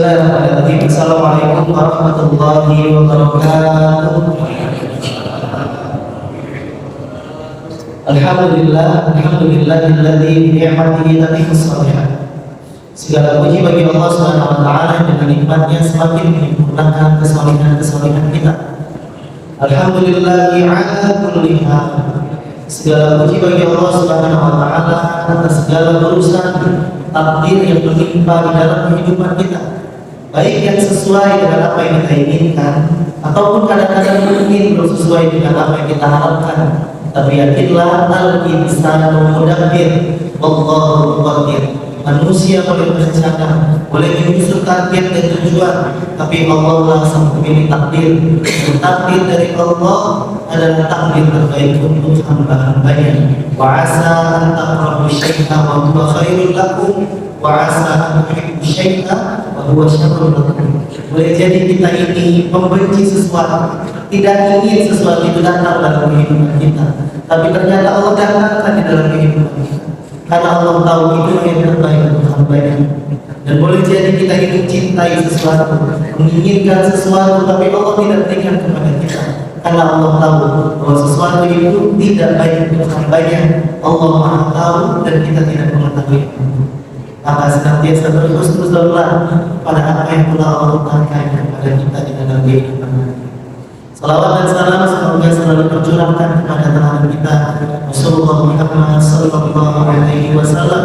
Bismillahirrahmanirrahim. Assalamualaikum warahmatullahi wabarakatuh. Alhamdulillahilladzi bi ni'matihi tatimmus shalihat. Segala puji bagi Allah Subhanahu wa taala yang dengan nikmatnya semakin menyempurnakan kesalihan kita. Alhamdulillahi ala kulli hal. Segala puji bagi Allah Subhanahu wa taala atas segala urusan takdir yang menimpa di dalam kehidupan kita, baik yang sesuai dengan apa yang kita inginkan ataupun kadang-kadang mungkin belum sesuai dengan apa yang kita harapkan. Tapi yakinlah al-insanu mudabbir wallahu muqaddir. Manusia boleh berencana, boleh menyusun target dan tujuan, tapi Allah lah sang pemilik takdir. Dan takdir dari Allah adalah takdir terbaik untuk hamba-hambanya. Wa asa an takrahu syai'an wa huwa khairul lakum, wa asa an tuhibbu syai'an wa huwa syarrul lakum. Boleh jadi kita ini membenci sesuatu, tidak ingin sesuatu itu datang dalam kehidupan kita, tapi ternyata Allah datangkan di dalam kehidupan kita, karena Allah tahu itu yang terbaik untuk hamba-Nya. Dan boleh jadi kita ingin cintai sesuatu, menginginkan sesuatu, tapi Allah tidak berikan kepada kita, karena Allah tahu bahwa sesuatu itu tidak baik untuk hamba-Nya. Allah Maha tahu dan kita tidak mengetahui. Maka senantiasa berhusnuzonlah pada apa yang telah Allah letakkan kepada kita di dalam kehidupan. Salawat dan salam semoga selalu tercurahkan kepada teladan kita Rasulullah Muhammad sallallahu alaihi wasallam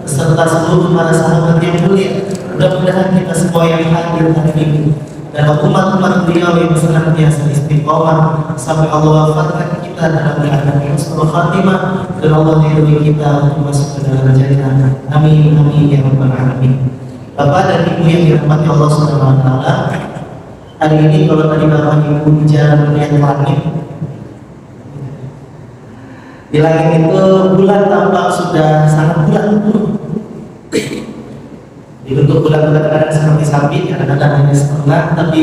beserta seluruh para sahabat yang mulia. Mudah-mudahan kita semua yang hadir hari ini dan umat-umat beliau yang senantiasa istiqomah sampai Allah wafatkan kita dalam keadaan husnul khatimah dan Allah ridhoi kita untuk masuk ke dalam jannah. Amin amin ya rabbal alamin. Bapak dan Ibu yang dirahmati Allah Subhanahu wa taala, hari ini kalau tadi Bapak Ibu bicara melihat langit, di langit itu bulan tampak sudah sangat bulat penuh. Dibentuk bulan-bulan kadang seperti sabit, kadang-kadang hanya setengah. Tapi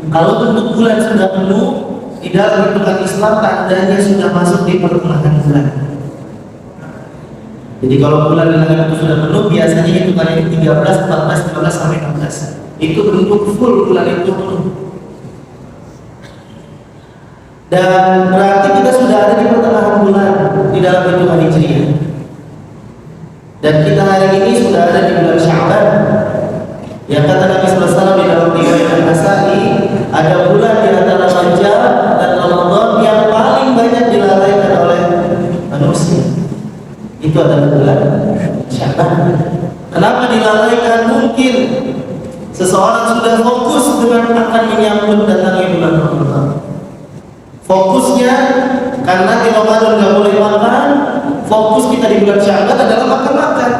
kalau bentuk bulan sudah penuh, di dalam hitungan Islam tandanya sudah masuk di pertengahan bulan. Jadi kalau bulan di langit itu sudah penuh, biasanya hitungannya 13, 14, 15 sampai 16. Itu bentuk full bulan itu penuh. Dan berarti kita sudah ada di pertengahan bulan di dalam hitungan Hijriah. Dan kita hari ini sudah ada di bulan Sya'ban. Yang kata Nabi SAW di dalam riwayat An-Nasa'i, ada bulan di antara Rajab dan Ramadan yang paling banyak dilalaikan oleh manusia. Itu adalah bulan Sya'ban. Kenapa dilalaikan? Mungkin seseorang sudah fokus dengan akan menyambut datangnya bulan Ramadan. Fokusnya karena di Ramadan nggak boleh makan, fokus kita di bulan Sya'ban adalah makan-makan.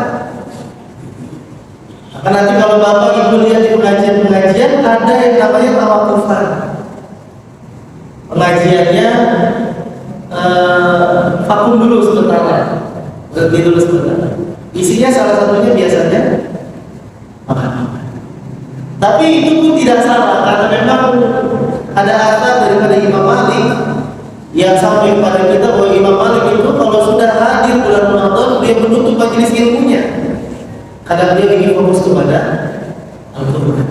Maka nanti kalau Bapak Ibu lihat di pengajian-pengajian ada yang namanya tawakufan. Pengajiannya vakum dulu sebentar, berhenti dulu sebentar. Isinya salah satunya biasanya makan-makan. Tapi itu pun tidak salah, karena memang ada asal daripada Imam Malik yang sampai kepada kita bahwa Imam Malik itu kalau sudah hadir bulan Ramadan dia menutup majelis ilmunya, karena dia ingin fokus kepada Al-Quran.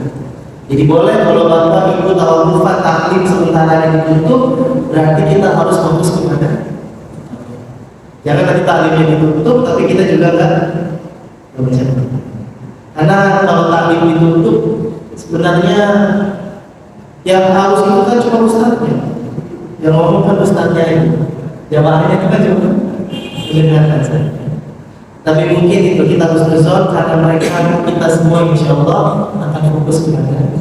Jadi boleh kalau Bapak Ibu tawakufan taklim sementara yang ditutup, berarti kita harus fokus kepada. Jangan nanti taklimnya ditutup tapi kita juga enggak baca. Karena kalau taklim ditutup sebenarnya yang harus itu kan cuma ustadznya, yang ngomong kan ustadznya itu, jamaahnya itu kan cuma mendengarkan saja. Tapi mungkin itu kita harus nuzul karena mereka kita semua insya Allah akan fokus kepada.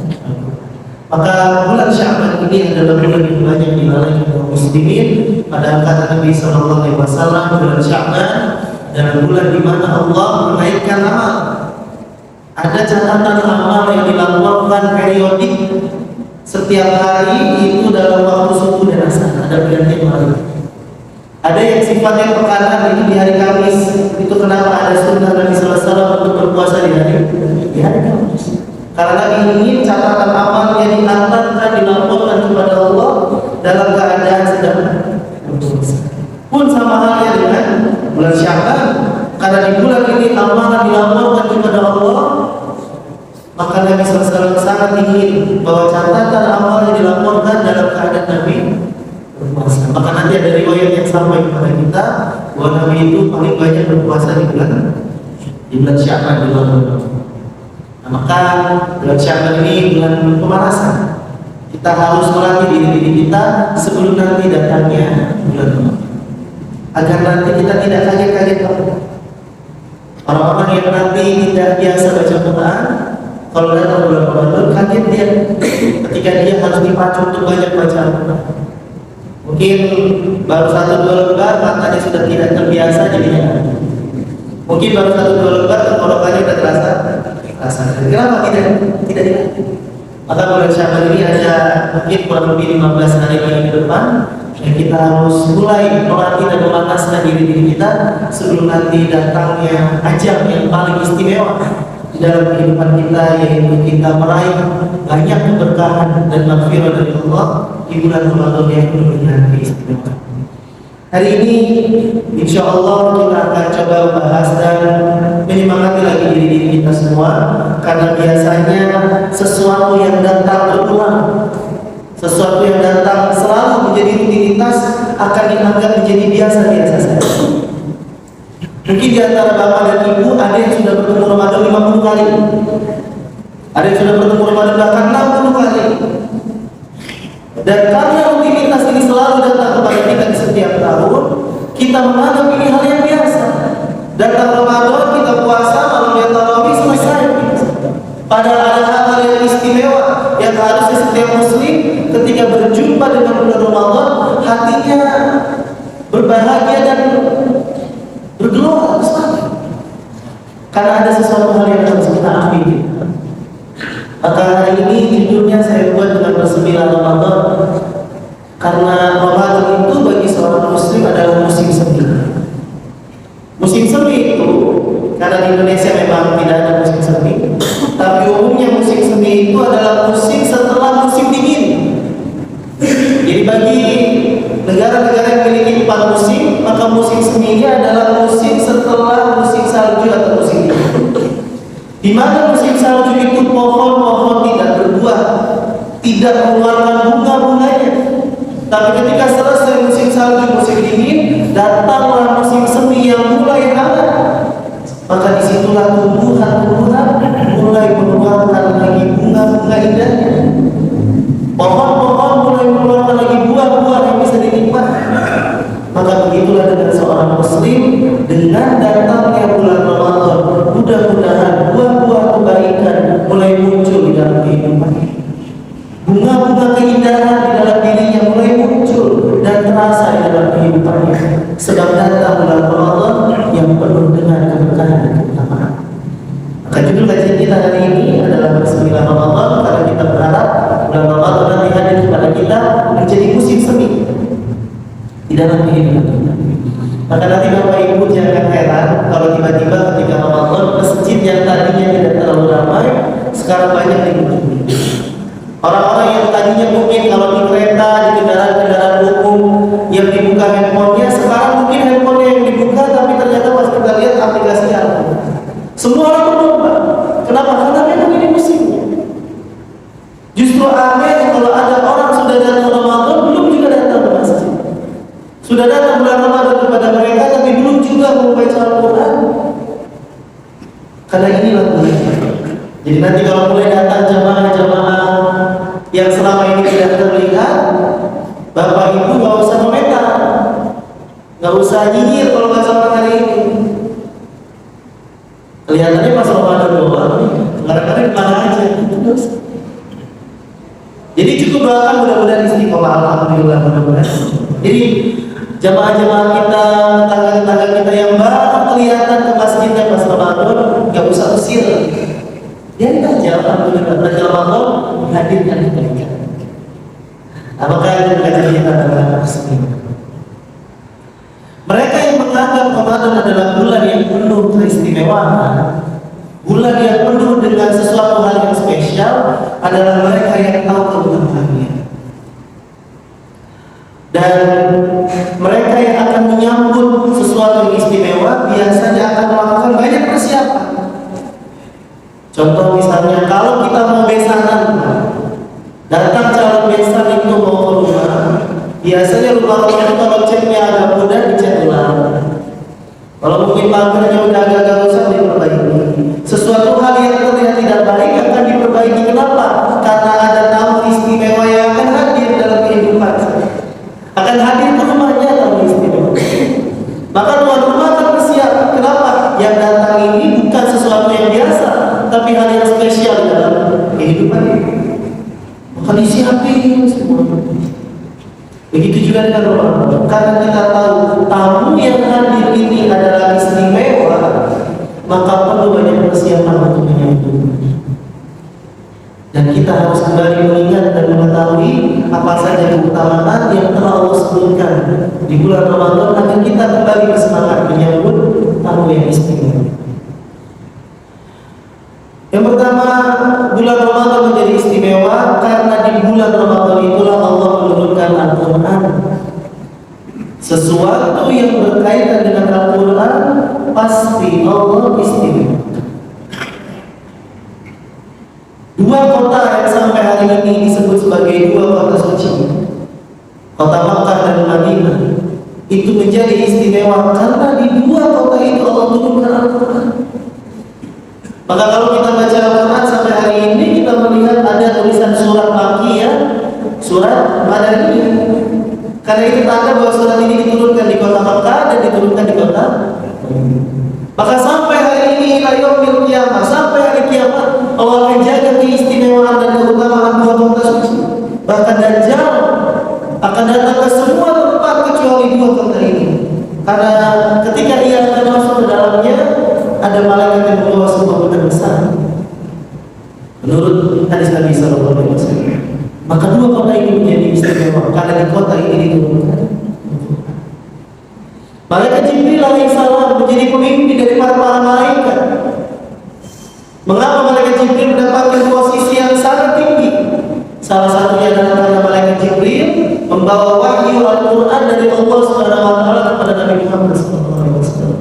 Maka bulan Sya'ban ini adalah bulan yang banyak dilalaikan kaum muslimin. Pada kata Nabi Sallallahu Alaihi Wasallam, bulan Sya'ban dan bulan di mana Allah menaikkan amal. Ada catatan amal yang dilakukan periodik setiap hari itu dalam waktu subuh dan asar, ada pergantian hari. Ada yang sifatnya pekanan itu di hari Kamis. Itu kenapa ada sunnah Nabi Sallallahu Alaihi Wasallam untuk berpuasa di hari Kamis. Karena ingin catatan amalnya diantarkan, dilaporkan kepada Allah dalam keadaan sedang berpuasa. Pun sama halnya dengan bulan Sya'ban. Karena di bulan ini amalan dilaporkan kepada Allah, maka Nabi SAW sangat ingin bahwa catatan amal yang dilaporkan dalam keadaan Nabi berpuasa. Maka nanti ada riwayat yang sampai kepada kita bahwa Nabi itu paling banyak berpuasa di bulan Sya'ban, di bulan Ramadan. Nah, maka bulan Sya'ban ini bulan pemanasan. Kita harus melatih diri kita sebelum nanti datangnya bulan Ramadan, agar nanti kita tidak kaget-kaget. Orang-orang yang nanti tidak biasa baca Quran, kalau datang bulan Ramadan kaget dia ketika dia harus dipacu untuk banyak baca Al-Quran. Mungkin baru 1-2 lembar matanya sudah tidak terbiasa jadinya. Mungkin baru 1-2 lembar tenggorokannya sudah terasa. Kenapa tidak? Maka bulan Sya'ban ini ada mungkin kurang lebih 15 hari lagi ke depan, dan kita harus mulai melatih dan memanaskan diri kita sebelum nanti datangnya ajang yang paling istimewa di dalam kehidupan kita, yaitu kita meraih banyak keberkahan dan maghfirah dari Allah di bulan Ramadan yang penuh dengan keistimewaan. Hari ini insya Allah kita akan coba membahas dan menyemangati lagi diri kita semua, karena biasanya sesuatu yang datang berulang, sesuatu yang datang selalu menjadi rutinitas akan dianggap menjadi biasa-biasa saja. Mungkin di antara bapak dan ibu ada yang sudah bertemu Ramadan 50 kali, ada yang sudah bertemu Ramadan bahkan 60 kali. Dan karena rutinitas ini selalu datang kepada kita di setiap tahun, kita menganggap ini hal yang biasa. Datang Ramadan, kita puasa, malamnya tarawih, selesai. Padahal ada hal-hal yang istimewa yang harusnya setiap muslim ketika berjumpa dengan bulan Ramadan hatinya berbahagia dan bergelora sekali, karena ada sesuatu hal yang harus kita ambil. Maka hari ini judulnya saya buat dengan bersemilah Ramadan, karena Ramadan itu bagi seorang muslim adalah musim semi. Musim semi itu, karena di Indonesia memang tidak ada musim semi, tapi umumnya musim semi itu adalah musim setelah musim dingin. Jadi bagi negara-negara yang memiliki 4 musim, maka musim seminya adalah musim setelah musim salju atau musim dingin. Di mana musim salju itu pohon-pohon tidak berbuah, tidak mengeluarkan bunga-bunganya. Tapi ketika selesai musim salju, musim dingin, datanglah musim semi yang mulai hangat. Maka disitulah tumbuhan-tumbuhan mulai mengeluarkan lagi bunga-bunga indahnya. Pohon-pohon mulai mengeluarkan lagi buah-buah yang bisa dinikmati. Maka begitulah dengan seorang muslim, dengan datangnya bulan Ramadan, mudah-mudahan buah-buah kebaikan mulai muncul di dalam kehidupannya. Bunga-bunga keindahan di dalam dirinya mulai muncul dan terasa di dalam kehidupannya. Sebab datang bulan Ramadan yang penuh dengan keberkahan dan keutamaan. Maka judul kajian kita hari ini adalah Bersemilah Ramadan, karena kita berharap bulan Ramadan nanti hadir kepada kita menjadi musim semi di dalam kehidupan kita. Maka nanti Bapak Ibu jangan heran kalau tiba-tiba ketika Ramadan masjid yang tadinya tidak terlalu ramai sekarang banyak dikunjungi. Orang-orang yang tadinya mungkin kalau di kereta, di kendaraan-kendaraan umum yang dibuka handphonenya, sekarang mungkin handphonenya yang dibuka tapi ternyata pas kita lihat aplikasinya Al-Quran. Semua orang berlomba. Kenapa? Karena memang ini musimnya. Justru aneh kalau ada orang sudah datang Ramadan belum juga datang ke masjid. Sudah datang bulan Ramadan kepada mereka tapi belum juga membaca Al-Quran. Karena inilah bulan. Jadi nanti kalau mulai datang jamaah-jamaah yang selama ini tidak terlihat, Bapak Ibu nggak usah komentar, nggak usah nyinyir kalau nggak sama hari ini. Kelihatannya pas Ramadan doang, kadang-kadang kemana aja. Jadi cukup doakan mudah-mudahan istiqomah, alhamdulillah mudah-mudahan. Jadi jamaah-jamaah kita, tetangga-tetangga kita yang baru kelihatan ke masjidnya pas Ramadan, nggak usah usir. Dia aja alhamdulillah pada Ramadan hadirkan kebaikan. Apakah yang kajian kita adalah bersemilah? Mereka yang menganggap Ramadan adalah bulan yang penuh keistimewaan, bulan yang penuh dengan sesuatu hal yang spesial, adalah mereka yang tahu keutamaannya. Dan mereka yang akan menyambut sesuatu yang istimewa biasanya akan melakukan banyak persiapan. Contoh misalnya kalau kita Biasanya rumah-rumah itu kalau catnya agak mudah dicat ulang. Kalau mungkin pagarnya udah agak-agak rusak diperbaiki. Sesuatu hal yang terlihat tidak baik akan diperbaiki. Kenapa? Karena ada tamu istimewa yang akan hadir dalam kehidupan. Akan hadir ke rumahnya tamu istimewa. Maka tuan rumah akan bersiap. Kenapa? Yang datang ini bukan sesuatu yang biasa, tapi hal yang spesial dalam kehidupan ini. Maka disiapin semua. Begitu juga dengan orang, karena kita tahu tamu yang hadir ini adalah istimewa, maka perlu banyak persiapan untuk menyambut. Dan kita harus kembali mengingat dan mengetahui apa saja keutamaan yang telah Allah sebutkan di bulan Ramadan agar kita kembali bersemangat menyambut tamu yang istimewa. Yang pertama, bulan Ramadan menjadi istimewa karena di bulan Ramadan itulah Allah menurunkan Al-Quran. Sesuatu yang berkaitan dengan Al-Quran pasti Allah istimewa. Dua kota yang sampai hari ini disebut sebagai dua kota suci, kota Makkah dan Madinah, itu menjadi istimewa karena di dua kota itu Allah turunkan Al-Quran. Maka kalau kita baca Al-Quran sampai hari ini, kita melihat ada tulisan surat Makkiyah, surat Madaniyah. Karena itu tanda bahwa surat ini diturunkan di kota Makkah dan diturunkan di kota. Maka sampai hari ini ila yaumil qiyamah, sampai hari kiamat, Allah akan jaga keistimewaan dan keutamaan dua kota suci. Bahkan Dajjal akan datang ke semua tempat kecuali dua kota ini. Karena ketika ia akan masuk ke dalamnya, ada malaikat yang membawa sebuah pedang besar. Menurut hadis Nabi Sallallahu Alaihi Wasallam, maka dua kota ini menjadi istimewa karena di kota ini diturunkan. Malaikat Jibril alaihissalam menjadi pemimpin dari para malaikat. Mengapa malaikat Jibril mendapatkan posisi yang sangat tinggi? Salah satunya adalah karena malaikat Jibril membawa wahyu Al-Quran dari Allah Subhanahu Wa Taala kepada Nabi Muhammad Sallallahu Alaihi Wasallam.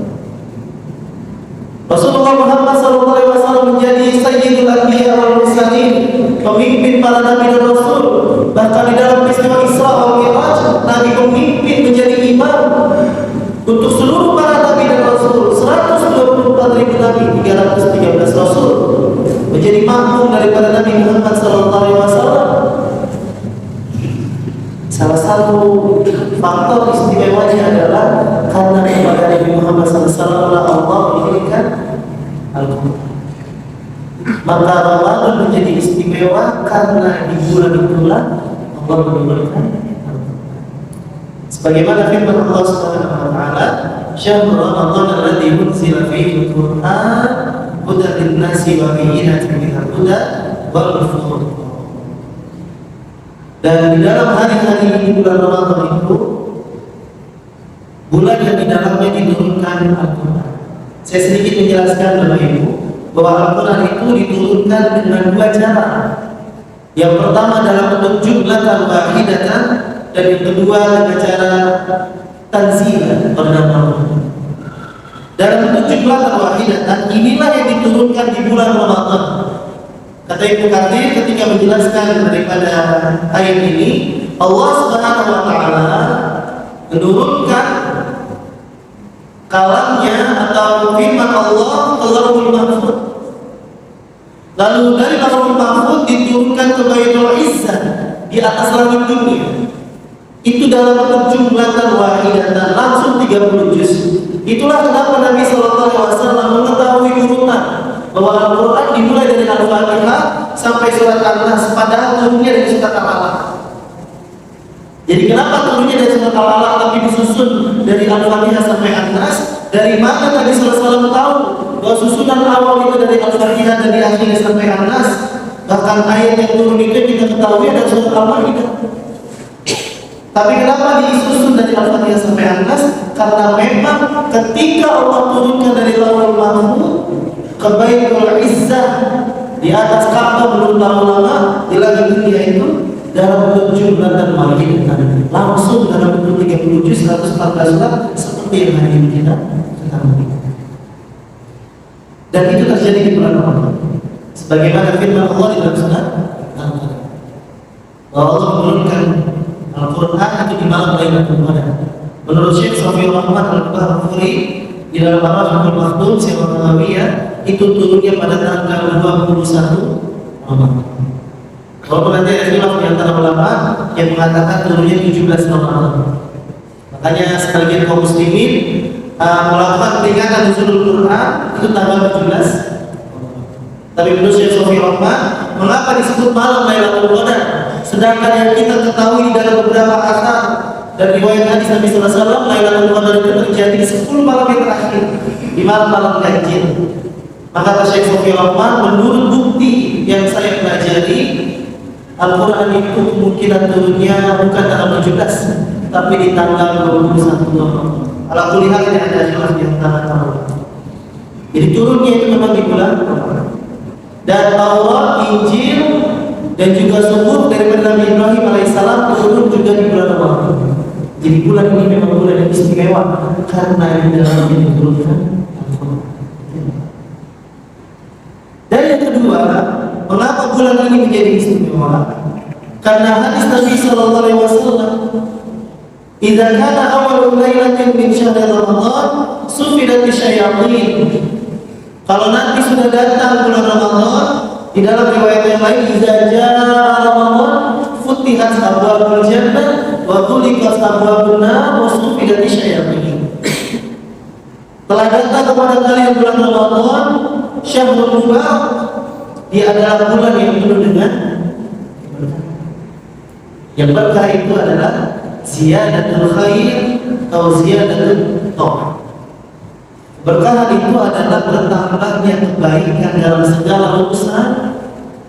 Rasulullah Muhammad SAW menjadi Sayyidul Anbiya wal Mursalin, pemimpin para nabi dan rasul. Bahkan di dalam peristiwa Isra wal Mi'raj, Nabi memimpin menjadi imam untuk seluruh para nabi dan rasul. 124.000 nabi, 313 rasul menjadi makmum daripada Nabi Muhammad SAW. Salah satu faktor istimewanya adalah karena kepada Nabi Muhammad SAW Allah memberikan Al-Quran. Maka Ramadan menjadi istimewa karena di bulan itulah Allah menurunkan Al-Quran. Sebagaimana firman Allah Subhanahu Wa Taala, "Syahrul Ramadan alladzi unzila fihi Al-Quran hudan lin-nasi wa bayyinatin minal huda wal furqan." Dan di dalam hari-hari di bulan Ramadan itu, bulan yang di dalamnya diturunkan Al-Quran. Saya sedikit menjelaskan Bapak Ibu bahwa Al-Quran itu diturunkan dengan dua cara. Yang pertama dalam bentuk jumlatan wahidatan, dan yang kedua dengan cara tanzil bernama. Dalam bentuk jumlatan wahidatan, inilah yang diturunkan di bulan Ramadan. Kata Ibnu Katsir ketika menjelaskan daripada ayat ini, Allah Subhanahu Wa Taala menurunkan kalamnya atau firman Allah ke Lauhul Mahfuz. Lalu dari Lauhul Mahfuz diturunkan ke Baitul Izzah di atas langit dunia. Itu dalam bentuk jumlatan wahidatan, langsung 30 juz. Itulah kenapa Nabi Sallallahu Alaihi Wasallam mengetahui urutan bahwa Al-Quran dimulai dari Al-Fatihah sampai surat An-Nas, padahal turunnya dari surat Al-Alaq. Jadi kenapa turunnya dari surat Al-Alaq tapi disusun dari Al-Fatihah sampai An-Nas? Dari mana Nabi SAW tahu bahwa susunan awal itu dari Al-Fatihah dan diakhiri sampai An-Nas? Bahkan ayat yang turun itu kita ketahui dari surat Al-Maidah. Tapi kenapa disusun dari Al-Fatihah sampai An-Nas? Karena memang ketika Allah turunkan dari Lauhul Mahfuz ke Baitul Izzah di atas Ka'bah belum lama di langit dunia itu dalam bentuk jumlah dan wahidatan, langsung dalam bentuk 30 juz 114 surat seperti yang hari ini kita ketahui. Dan itu terjadi di bulan Ramadan. Sebagaimana firman Allah di dalam surat Al-Quran, bahwa Allah menurunkan Al-Quran itu di malam Lailatul Qadar. Menurut Syekh Sofiyur Rahman Al-Bahfuri di dalam Ar-Rahmul Maktum Sirah Nawawiyah, itu turunnya pada tanggal 21 Ramadan. Walaupun nanti ada khilaf di antara ulama yang mengatakan turunnya 17 Ramadan. Makanya sebagian kaum muslimin melakukan peringatan nuzulul Quran itu tanggal 17. Tapi menurut Syekh Sofiyur Rahman, mengapa disebut malam Lailatul Qadar? Sedangkan yang kita ketahui dalam beberapa asar dan riwayat hadis Nabi sallallahu alaihi wasallam, Lailatul Qadar itu terjadi di 10 malam yang terakhir, di malam-malam ganjil. Maka kata Syekh Sofiyur Rahman, menurut bukti yang saya pelajari, Al-Quran itu kemungkinan turunnya bukan tanggal 17, tapi di tanggal 21 Ramadan. Kalau kulihat ini ada jelas di antara tahun. Jadi turunnya itu memang di bulan Ramadan. Dan Taurat, Injil, dan juga Suhuf daripada Nabi Ibrahim alaihissalam turun juga di bulan Ramadan. Jadi bulan ini memang bulan yang istimewa karena di dalamnya diturunkan Al-Quran. Dan yang kedua, mengapa bulan ini menjadi istimewa? Karena hadis Nabi sallallahu alaihi wasallam, "Idza kana awwalul lailatin min syahri Ramadan, sufidat asyayatin." Kalau nanti sudah datang bulan Ramadan, di dalam riwayat yang lain, "Idza jaa Ramadan, futihat abwaabul jannah wa ghuliqat abwaabun nar wa sufidat asyayatin." Telah datang kepada kalian bulan Ramadan, syahrul mubarak, dia adalah bulan yang penuh dengan yang berkah. Itu adalah ziyadatul khair atau ziyadatul taat. Berkah itu adalah bertambahnya kebaikan dalam segala urusan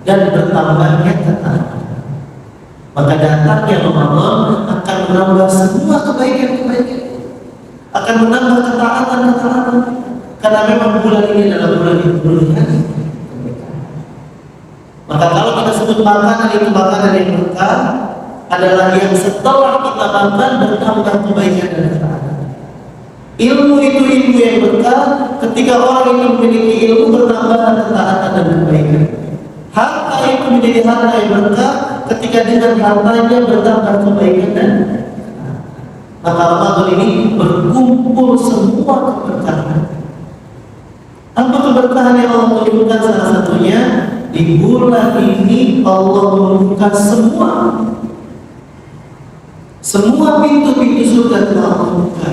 dan bertambahnya ketaatan. Maka datangnya Ramadan akan menambah semua kebaikan-kebaikan, akan menambah ketaatan-ketaatan, karena memang bulan ini adalah bulan yang penuh dengan kebaikan. Maka kalau kita sebut makanan itu makanan yang berkah, adalah yang setelah kita makan bertambah kebaikan dan ketaatan. Ilmu itu ilmu yang berkah ketika orang itu memiliki ilmu, bertambah ketaatan dan kebaikan. Harta itu menjadi harta yang berkah ketika dengan hartanya bertambah kebaikan dan ketaatan. Maka Ramadan ini berkumpul semua keberkahan. Apa keberkahan yang Allah tunjukkan? Salah satunya di bulan ini Allah membuka semua pintu-pintu surga telah Allah buka.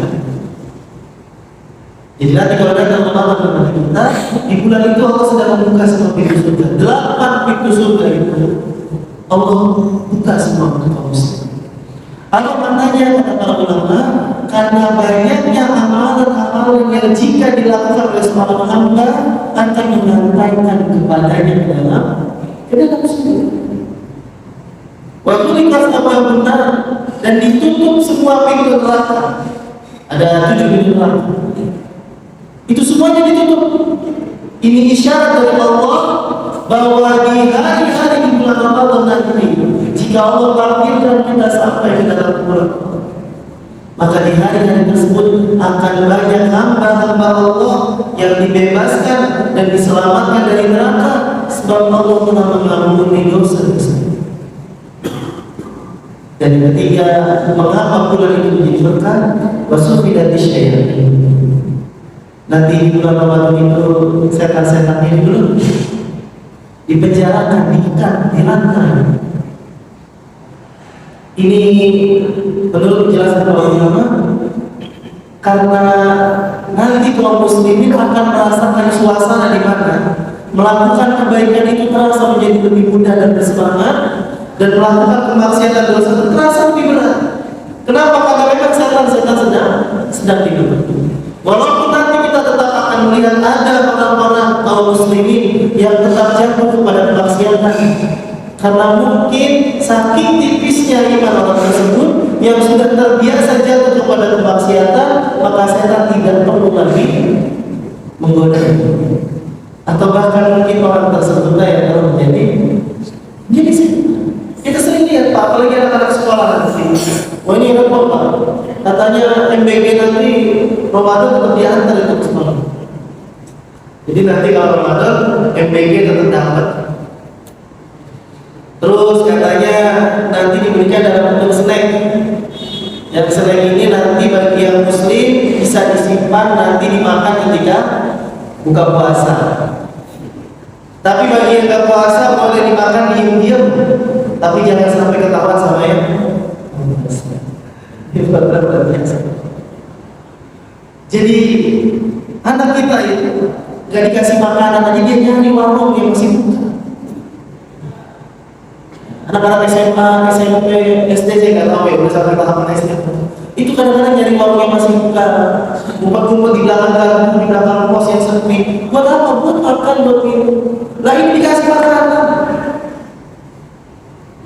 Jadi nanti kalau datang Ramadan kepada kita, di bulan itu Allah sedang membuka semua pintu surga. 8 pintu surga itu Allah buka semua untuk kaum muslimin. Apa maknanya kata para ulama? Karena banyaknya amalan-amalan yang jika dilakukan oleh seorang hamba akan mengantarkan kepadanya ke dalam surga. Waktu dikasih apa benar dan ditutup semua pintu neraka. Ada 7 pintu neraka. Itu semuanya ditutup. Ini isyarat dari Allah bahwa di hari-hari di bulan Ramadan nanti, jika Allah takdirkan kita sampai ke dalam bulan, maka di hari-hari tersebut akan banyak hamba-hamba Allah yang dibebaskan dan diselamatkan dari neraka, sebab Allah telah mengampuni dosa-dosa. Dan yang ketiga, mengapa bulan itu menjadi berkah? Wasufidat asyayatin. Nanti di bulan Ramadan itu setan-setan ini dulu dipenjarakan, diikat, dirantai. Ini menurut penjelasan para ulama, karena nanti kaum muslimin akan merasakan suasana di mana melakukan kebaikan itu terasa menjadi lebih mudah dan bersemangat, dan melakukan kemaksiatan dosa terasa lebih berat. Kenapa? Karena memang setan-setan sedang tidur. Walaupun nanti kita tetap akan melihat ada orang-orang kaum muslimin yang tetap jatuh kepada kemaksiatan, karena mungkin saking tipisnya iman orang tersebut yang sudah terbiasa jatuh kepada kemaksiatan, maka setan tidak perlu lagi menggoda. Atau bahkan mungkin orang tersebut yang telah menjadi kita sering lihat Pak, apalagi anak-anak sekolah nanti. Wah ini repot Pak, katanya MBG nanti Ramadan tetap diantar itu ke sekolah. Jadi nanti kalau Ramadan MBG tetap dapat. Terus katanya nanti diberikan dalam bentuk snack. Yang selain ini nanti bagi yang muslim bisa disimpan nanti dimakan ketika buka puasa. Tapi bagi yang nggak puasa boleh dimakan diam-diam, tapi jangan sampai ketahuan sama yang puasa. Jadi anak kita itu nggak dikasih makanan aja dia nyari warung yang masih buka. Anak-anak SMA, SMP, SD saya nggak tahu ya, udah sampai tahapan SD. Itu kadang-kadang nyari warung yang masih buka, ngumpet-ngumpet di belakang gardu, di belakang pos yang sepi. Buat apa? Buat makan, buat minum. Lah ini dikasih makanan.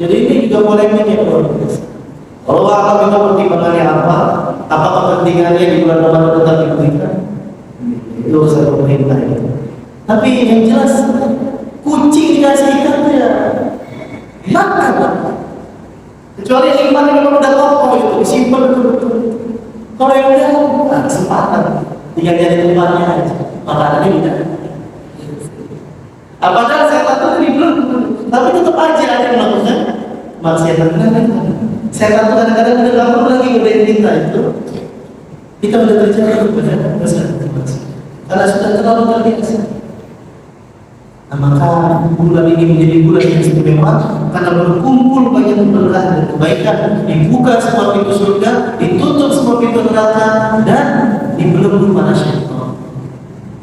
Jadi ini juga polemik ya, kalau akan itu pertimbangannya apa? Apa kepentingannya di bulan Ramadan tetap diberikan? Itu urusan pemerintah ya. Tapi yang jelas kucing dikasih ikan tuh ya makan. Kecuali yang iman yang memang udah kokoh itu disimpan betul-betul. Kalau yang udah kesempatan tinggal jadi tempatnya aja, makanannya tidak. Padahal saya tahu ini belum, tapi tetap aja ada yang melakukan maksiat. Saya tahu kadang-kadang udah nggak perlu lagi godain kita itu. Kita udah terjadi kepada karena sudah terlalu terbiasa. Nah, maka bulan ini menjadi bulan yang istimewa karena berkumpul banyak keberkahan dan kebaikan, dibuka semua pintu surga, ditutup semua pintu neraka, dan dibelenggu para syaitan.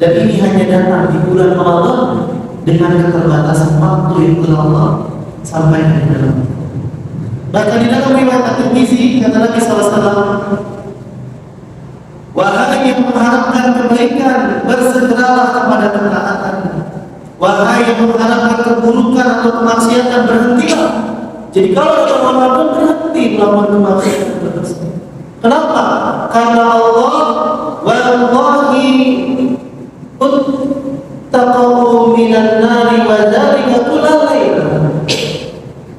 Dan ini hanya datang di bulan Ramadan dengan keterbatasan waktu yang telah Allah sampaikan di dalam. Bahkan di dalam riwayat At-Tirmizi kata Nabi SAW, wahai yang mengharapkan kebaikan, bersegeralah kepada ketaatan. Wahai yang mengharapkan keburukan atau kemaksiatan, berhentilah. Jadi kalau ada Ramadan berhenti melakukan kemaksiatan. Kenapa? Karena Allah wallahi taqaw minan nari wa dzalika kullal lail.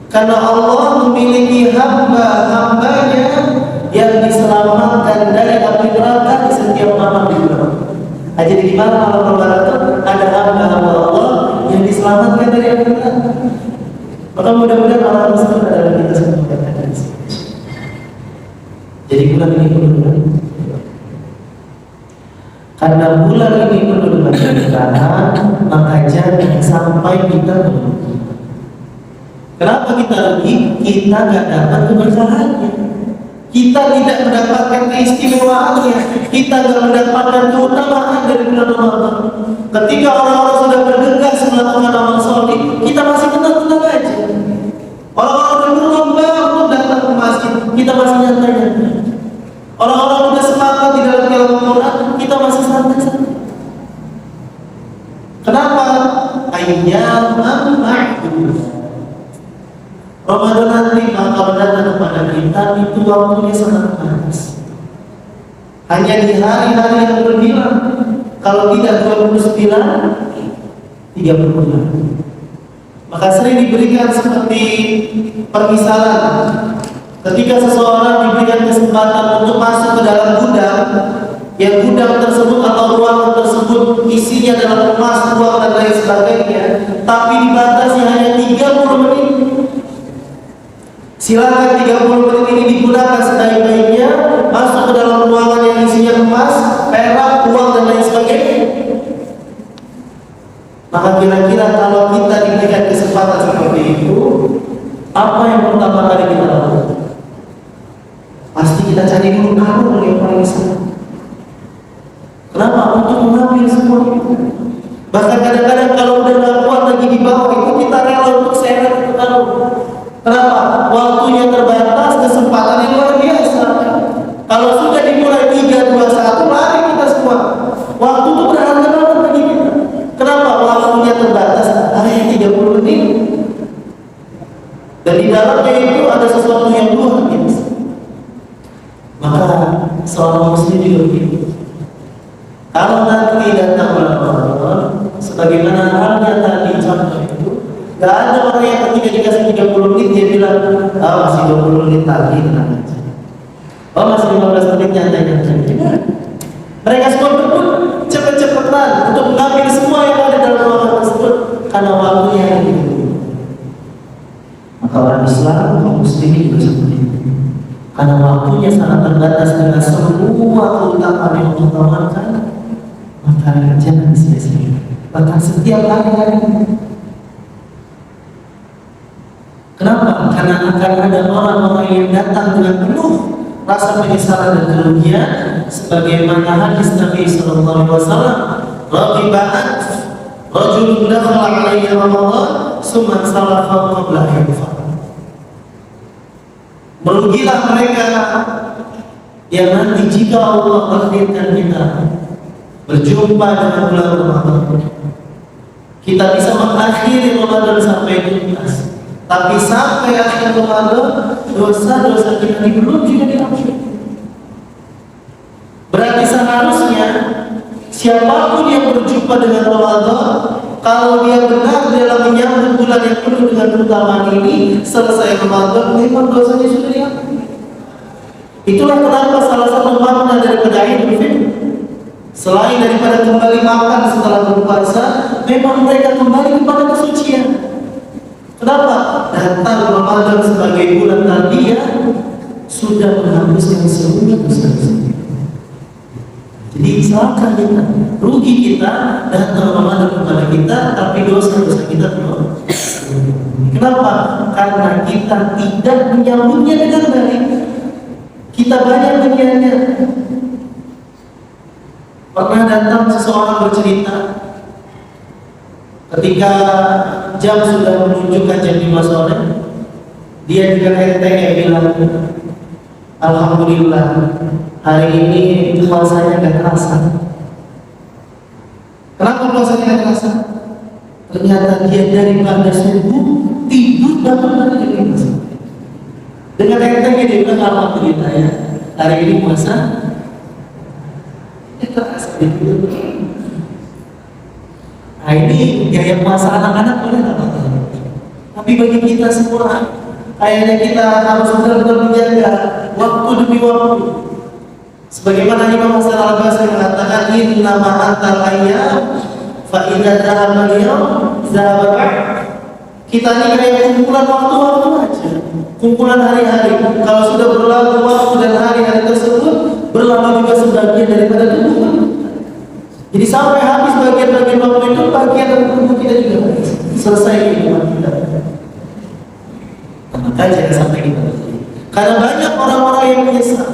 Karena Allah memiliki hamba-hambanya yang diselamatkan dari api neraka di setiap malam di bulan. Jadi di mana malam Ramadan ada hamba-hamba Allah yang diselamatkan dari api neraka. Maka mudah-mudahan Allah SWT dalam kita semua. Jadi bulan ini benar-benar karena bulan ini penuh dengan keberkahan, maka jangan sampai kita rugi. Kenapa kita rugi? Kita nggak dapat keberkahannya, kita tidak mendapatkan keistimewaannya, kita nggak mendapatkan keutamaan dari bulan Ramadan. Ketika orang-orang sudah bergegas melakukan amal soleh, kita masih tenang-tenang aja. Orang-orang berlomba untuk datang ke masjid, kita masih nyantai-nyantai. Orang-orang sudah semangat di dalam tilawah Quran, kita masih santai-santai. Kenapa? Ayyaman ma'dudah. Ramadan nanti bakal datang kepada kita, itu waktunya sangat panas. Hanya di hari-hari yang berbilang, kalau tidak 29, 30. Maka sering diberikan seperti permisalan. Ketika seseorang diberikan kesempatan untuk masuk ke dalam gudang, yang gudang tersebut atau ruangan tersebut isinya dalam emas, uang dan lain sebagainya, tapi dibatasi hanya 30 menit. Silakan 30 menit ini digunakan sebaik-baiknya, masuk ke dalam ruangan yang isinya emas, perak, uang dan lain sebagainya. Maka kira-kira kalau kita diberikan kesempatan seperti itu, apa yang pertama kali kita lakukan? Pasti kita cari dulu karung yang paling besar. Kenapa? Untuk mengambil semua itu. Bahkan kadang-kadang kalau udah nggak kuat lagi di bawah itu, kita rela untuk seret ke karung. Kenapa? Waktunya terbatas, kesempatannya luar biasa. Kalau sudah dimulai 3, 2, 1, lari kita semua. Waktu itu berharga banget bagi kita. Kenapa? Waktunya terbatas, hanya 30 menit. Dan di dalamnya itu ada sesuatu yang luar biasa. Maka seorang muslim juga begitu. Kalau nanti datang bulan Ramadan, sebagaimana halnya tadi contoh itu, gak ada orang yang ketika dikasih 30 menit dia bilang, masih 20 menit lagi, tenang aja. Masih 15 menit nyantai-nyantai. Mereka semua berebut cepet-cepetan untuk mengambil semua yang ada dalam ruangan tersebut karena waktunya yang dulu. Maka orang Islam, kaum muslimin juga seperti itu. Karena waktunya sangat terbatas dengan semua keutamaan yang Allah tawarkan, maka jangan sia-sia. Bahkan setiap hari. Kenapa? Karena akan ada orang-orang yang datang dengan penuh rasa penyesalan dan kerugian, sebagaimana hadis Nabi sallallahu alaihi wasallam, "Raqiba'at rajulun dakhala 'alayya Ramadan, summa salafa qabla an yufar." Merugilah mereka yang nanti jika Allah takdirkan kita berjumpa dengan bulan Ramadan, kita bisa mengakhiri Ramadan sampai tuntas. Tapi sampai akhir Ramadan, dosa-dosa kita belum juga diampuni. Berarti seharusnya siapapun yang berjumpa dengan Ramadan, kalau dia benar dalam menyambut bulan yang penuh dengan keutamaan ini, selesai Ramadan memang dosanya sudah diampuni. Itulah kenapa salah satu makna daripada Idul Fitri, selain daripada kembali makan setelah berpuasa, memang mereka kembali kepada kesucian. Kenapa? Datang Ramadan sebagai bulan tarbiyah sudah menghapuskan semua dosa-dosa. Jadi silakan kita, rugi kita datang Ramadan kepada kita, tapi dosa-dosa kita belum. Kenapa? Karena kita tidak menyambutnya dengan baik. Kita banyak menyanyinya. Pernah datang seseorang bercerita, ketika jam sudah menunjukkan jam 5 sore, dia dengan enteng yang bilang, "Alhamdulillah, hari ini puasanya gak terasa." Kenapa puasanya gak terasa? Ternyata dia dari pada subuh tidur bangun lagi dengan puasa. Dengan entengnya dia bilang, "Alhamdulillah ya, hari ini puasa gak terasa." Nah, ini gaya puasa anak-anak boleh nggak? Tapi bagi kita semua, kayaknya kita harus benar-benar menjaga waktu demi waktu. Sebagaimana Imam Hasan Al-Basri mengatakan, "Inna ma'antal ayyam fa idza dhahaba al-yawm dhahaba ba'd." Kita ini kayak kumpulan waktu-waktu aja, kumpulan hari-hari. Kalau sudah berlalu waktu dan hari-hari tersebut, berlalu juga sebagian daripada tubuh. Jadi sampai habis bagian-bagian waktu itu, bagian dari tubuh kita juga selesai kehidupan kita. Maka jangan sampai kita. Karena banyak orang-orang yang menyesal.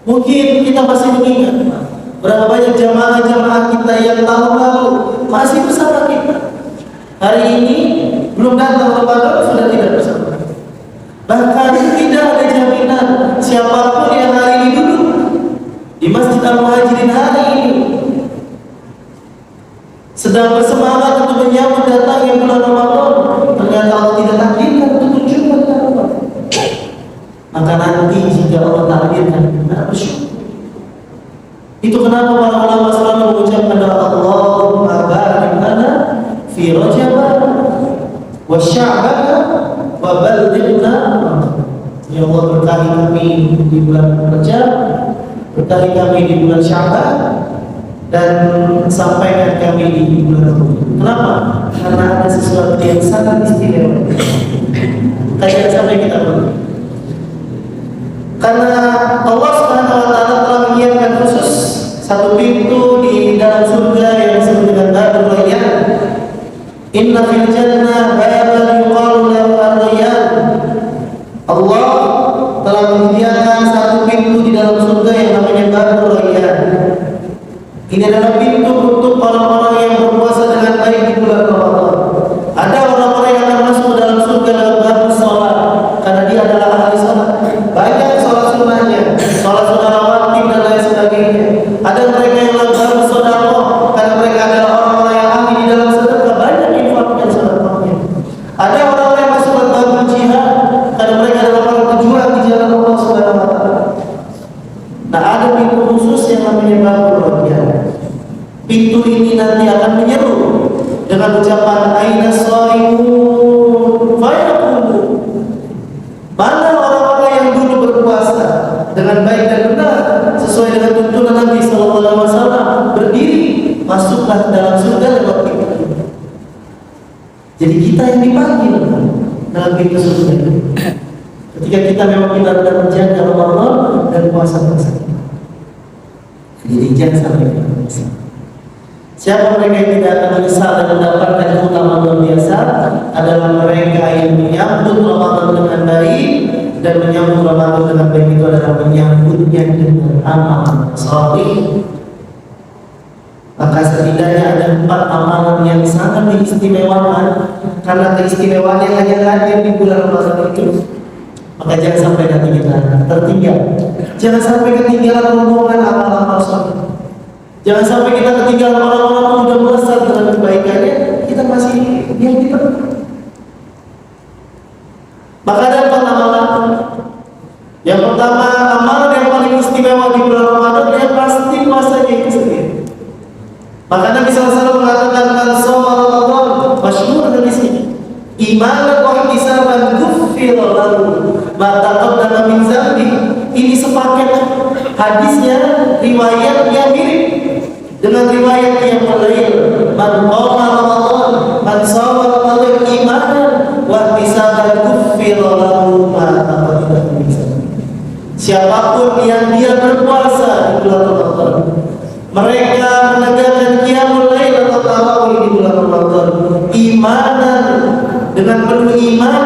Mungkin kita masih mengingat berapa banyak jamaah-jamaah kita yang tahun lalu masih bersama kita. Hari ini belum datang Ramadan sudah tidak bersama. Bahkan tidak ada jaminan siapapun yang hari ini duduk di Masjid Al-Muhajirin hari ini sedang bersemangat untuk menyambut datangnya bulan Ramadan, ternyata Allah tidak takdirkan untuk berjumpa dengan Allah. Maka nanti jika Allah takdirkan, kita bersyukur. Itu kenapa para ulama selalu mengucapkan Allahumma barik lana fi Rajab wa Sya'ban wa ballighna. Ya Allah, berkahi kami di bulan Rajab, berkahi kami di bulan Sya'ban, dan sampaikan kami di bulan Ramadan. Kenapa? Karena ada sesuatu yang sangat istimewa. Kajian sampai kita berdoa. Karena Allah Subhanahu wa taala telah menyiapkan khusus satu pintu di dalam surga yang disebut dengan Babul Rayyan. Inna fil jannah baban yuqalu lahu ar-Rayyan. Allah telah menyediakan satu pintu di dalam surga yang namanya Babul Rayyan. Ini adalah pintu untuk orang-orang yang berpuasa dengan baik di bulan Ramadan. Ada orang-orang yang akan masuk dalam surga dalam bab sholat, karena dia adalah ahli sholat. Banyak sholat sunnahnya, sholat sunnah rawatib dan lain sebagainya. Ada mereka yang dalam bab sedekah, karena mereka adalah orang-orang yang ahli di dalam sedekah, banyak infak dan sedekahnya. Ada orang-orang yang masuk dalam bab jihad, karena mereka adalah orang berjuang di jalan Allah Subhanahu wa taala. Nah, ada pintu khusus yang namanya Babul Rayyan. Pintu ini nanti akan menyeru dengan ucapan aina shaimun fayaqulu. Mana orang-orang yang dulu berpuasa dengan baik dan benar sesuai dengan tuntunan Nabi sallallahu alaihi wasallam, berdiri, masuklah dalam surga lewat pintu. Jadi kita yang dipanggil dalam pintu surga. Ketika kita memang benar-benar menjaga Ramadan dan puasa-puasa. Jadi jangan sampai kita menyesal. Siapa mereka yang tidak akan menyesal dan mendapatkan keutamaan luar biasa adalah mereka yang menyambut Ramadan dengan baik, dan menyambut Ramadan dengan baik itu adalah menyambutnya dengan amal saleh. Maka setidaknya ada 4 amalan yang sangat diistimewakan, karena keistimewaannya hanya hadir di bulan Ramadan itu. Maka jangan sampai nanti kita tertinggal. Jangan sampai ketinggalan rombongan amal-amal saleh. Jangan sampai kita ketinggalan orang-orang yang sudah melesat dengan kebaikannya, kita masih diam di tengah. Maka ada 4 amalan. Yang pertama, amalan yang paling istimewa di bulan Ramadan, dia pasti puasanya itu sendiri. Maka Nabi SAW mengatakan, "Man shoma Ramadan," masyhur hadis ini, "imanan wa ihtisaban ghufira lahu ma taqaddama min dzambi." Ini sepaket hadisnya, riwayatnya mirip dengan riwayat yang lain. "Man qama Ramadan, man shoma Ramadan imanan wa ihtisaban ghufira lahu ma taqaddama min dzambi." Siapapun yang dia berpuasa di bulan Ramadan, mereka menegakkan qiyamul lail atau tarawih di bulan Ramadan, imanan, dengan penuh iman,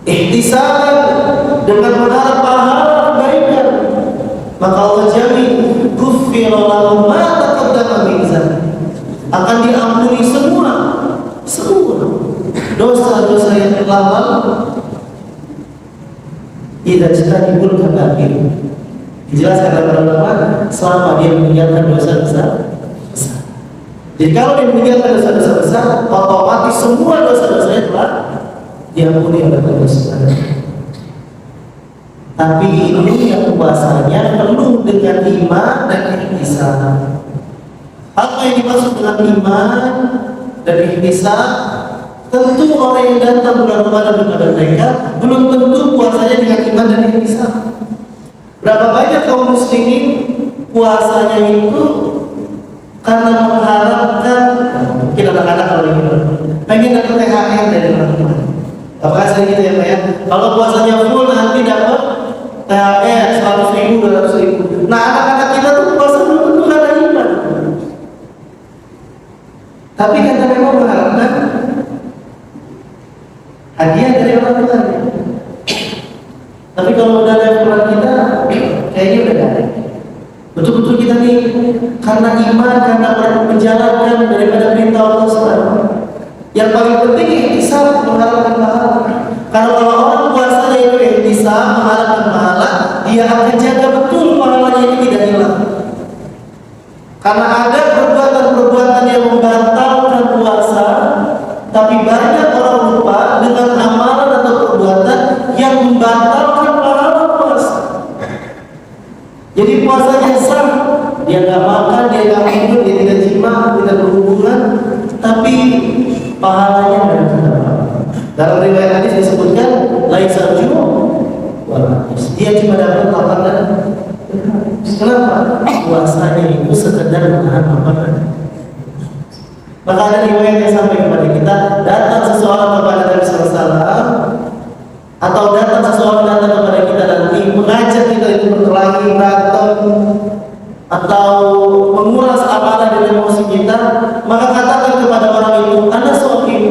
ihtisaban, dengan mengharap pahala kebaikan, maka Allah jamin ghufira lahu ma taqaddama min dzambi, akan diampuni semua dosa-dosa yang telah lalu. Idza janibul kabair, dijelaskan oleh ulama, selama dia meninggalkan dosa-dosa besar. Jadi kalau dia meninggalkan dosa-dosa besar, otomatis semua dosa-dosanya telah diampuni oleh Allah Subhanahu. Tapi ini yang puasanya penuh dengan iman dan ihtisan. Apa yang dimaksud dengan iman dan ihtisan? Tentu orang yang datang bulan Ramadan kepada mereka belum tentu puasanya dengan iman dan ihtisan. Berapa banyak kaum muslimin puasanya itu karena mengharapkan, kita anak-anak kalau ini pengen dapat THR dari orang tua. Apakah sering gitu ya Pak ya? Kalau puasanya full nanti dapat THR 100.000, 200.000. Nah, anak-anak kita tuh puasa belum tentu karena iman. Tapi kita memang mengharapkan hadiah dari orang tua. Tapi kalau udah level kita, kayaknya udah gak ada. Betul-betul kita nih karena iman, karena menjalankan daripada perintah Allah SWT. Yang paling penting ihtisab, mengharapkan pahala. Karena kalau orang puasanya itu ihtisab, mengharapkan pahala, dia akan jaga betul pahalanya ini tidak hilang. Karena ada perbuatan-perbuatan yang membatalkan puasa, tapi banyak orang lupa dengan amalan atau perbuatan yang membatalkan pahala puasa. Jadi puasanya sah, dia nggak makan, dia nggak minum, dia tidak jima, tidak berhubungan, tapi pahalanya tidak dapat. Dalam riwayat hadis disebutkan, laisa ju' wal hadis. Dia cuma dapat lapar dan kenapa? Puasanya itu sekedar menahan lapar. Maka ada riwayat yang sampai kepada kita, datang seseorang kepada Nabi SAW, atau datang seseorang kepada kita nanti mengajak kita itu berkelahi, berantem, atau menguras amarah dan emosi kita, maka katakan kepada orang itu, "Anda shahim,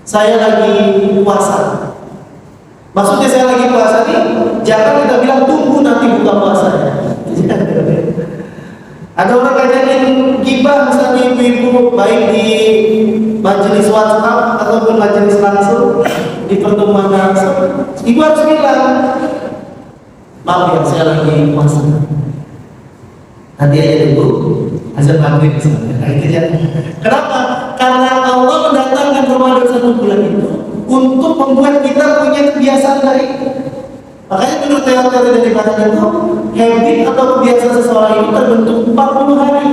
saya lagi puasa." Maksudnya saya lagi puasa nih, jangan kita bilang tunggu nanti buka puasanya. Ada orang ngajakin gibah misalnya ibu-ibu, baik di majelis WhatsApp ataupun majelis langsung, di pertemuan langsung, ibu harus bilang, "Maaf ya, saya lagi puasa." Nanti aja dulu azan maghrib misalnya. Kenapa? Karena Allah mendatangkan Ramadan 1 bulan itu untuk membuat kita punya kebiasaan baik. Makanya menurut teori dari ibadah itu, habit atau kebiasaan seseorang itu terbentuk 40 hari.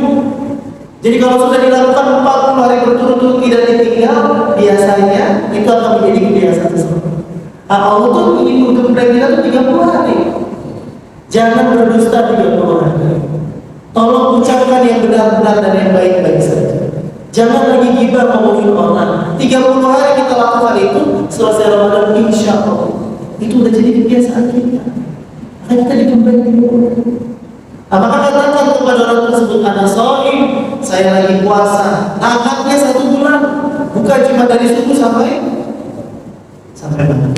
Jadi kalau sudah dilakukan 40 hari berturut-turut tidak ditinggal, biasanya itu akan menjadi kebiasaan seseorang. Allah tuh ingin untuk kita tuh 30 hari. Jangan berdusta 30 hari. Tolong ucapkan yang benar-benar dan yang baik-baik saja. Jangan lagi gibah ngomongin orang. 30 hari kita lakukan itu, selesai Ramadan insya Allah Itu udah jadi kebiasaan kita. Maka kita dikembali. Apakah katakan kepada orang tersebut, ada soim, saya lagi puasa, tamatnya 1 bulan, bukan cuma dari subuh sampai malam.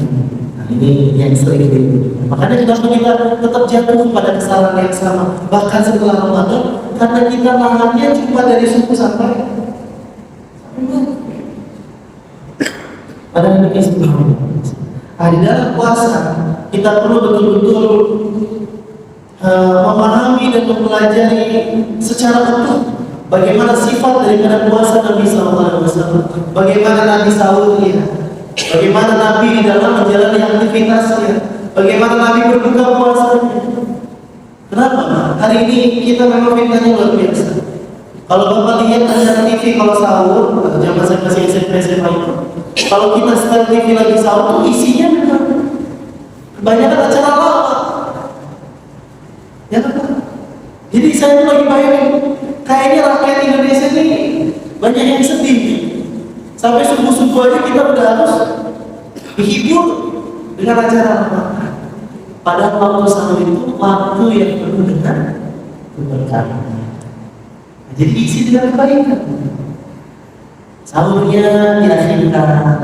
Nah, ini yang sering itu. Makanya kenapa kita tetap jatuh pada kesalahan yang sama, bahkan setelah Ramadan, karena kita tamatnya cuma dari subuh sampai malam. Padahal ini istimewa. Di dalam puasa kita perlu betul-betul memahami dan mempelajari secara utuh bagaimana sifat daripada puasa Nabi SAW, bagaimana Nabi sahurnya, bagaimana Nabi di dalam menjalani aktivitasnya, bagaimana Nabi berbuka puasanya. Kenapa? Hari ini kita memang fitnahnya luar biasa. Kalau Bapak lihat acara TV kalau sahur, zaman saya masih SMP SMA itu, kalau kita setel TV lagi sahur, isinya memang kebanyakan acara lama. Ya kan? Jadi saya lagi bayangin, kayaknya rakyat Indonesia ini banyak yang sedih. Sampai subuh-subuh aja kita udah harus dihibur dengan acara makan. Padahal waktu sahur itu waktu yang penuh dengan keberkahan. Jadi isi dengan kebaikan. Sahurnya diakhirkan.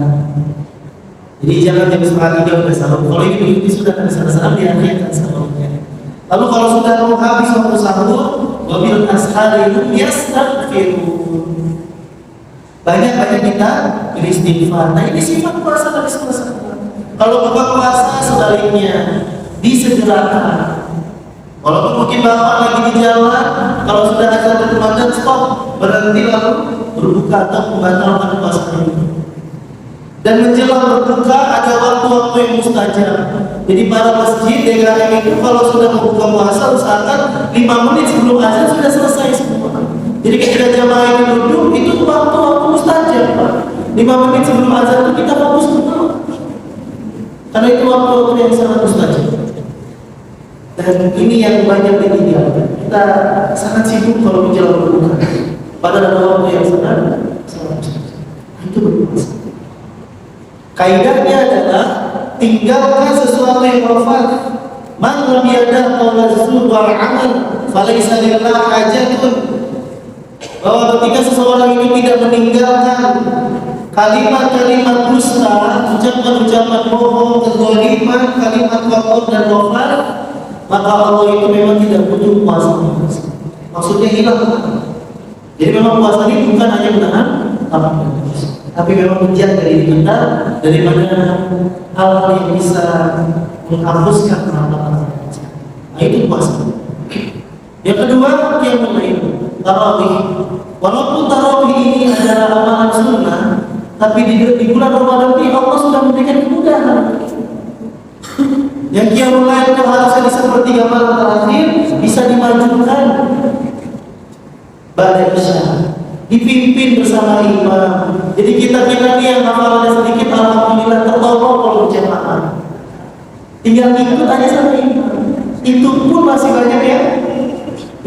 Jadi jangan jam 2:30 udah sahur. Kalau ini begitu sudah kan salam diakhirkan sahurnya. Lalu kalau sudah mau habis waktu sahur, wabil ashari yastaghfirun. Banyak kita beristighfar. Nah ini sifat puasa Nabi SAW. Kalau Bapak puasa sebaliknya disegerakan. Walaupun mungkin Bapak lagi di jalan, kalau sudah azan berkumandang stop, berhenti lalu berbuka atau membatalkan puasanya. Dan menjelang berbuka ada waktu-waktu yang mustajab. Jadi para masjid DKM itu kalau sudah membuka puasa usahakan 5 menit sebelum azan sudah selesai semua. Jadi ketika jamaah ini duduk itu waktu-waktu mustajab, Pak. 5 menit sebelum azan itu kita fokus betul. Karena itu waktu-waktu yang sangat mustajab. Dan ini yang banyak ditinggalkan. Kita sangat sibuk kalau menjelang berbuka. Padahal ada waktu yang sangat mustajab. Itu berpuasa. Kaidahnya adalah tinggalkan sesuatu yang wafat. Man lam yada' qawla zur wal 'amal falaysa lillahi hajatun. Bahwa ketika seseorang itu tidak meninggalkan kalimat-kalimat dusta, ucapan-ucapan bohong, kezaliman, kalimat kotor dan wafat, maka Allah itu memang tidak butuh puasa. Maksudnya hilang. Jadi memang puasa ini bukan hanya menahan lapar, tapi memang menjaga diri kita daripada hal-hal yang bisa menghapuskan lapar. Nah itu puasa. Yang kedua, qiyamul lail, tarawih. Walaupun tarawih ini adalah amalan sunnah, tapi di bulan Ramadan ini Allah sudah memberikan kemudahan. Yang qiyamul lail itu harusnya di sepertiga malam terakhir bisa dimajukan pada isya, dipimpin bersama imam. Jadi kita ini yang hafalannya sedikit, alhamdulillah tertolong kalau berjamaah. Tinggal ikut aja sama imam. Itu pun masih banyak ya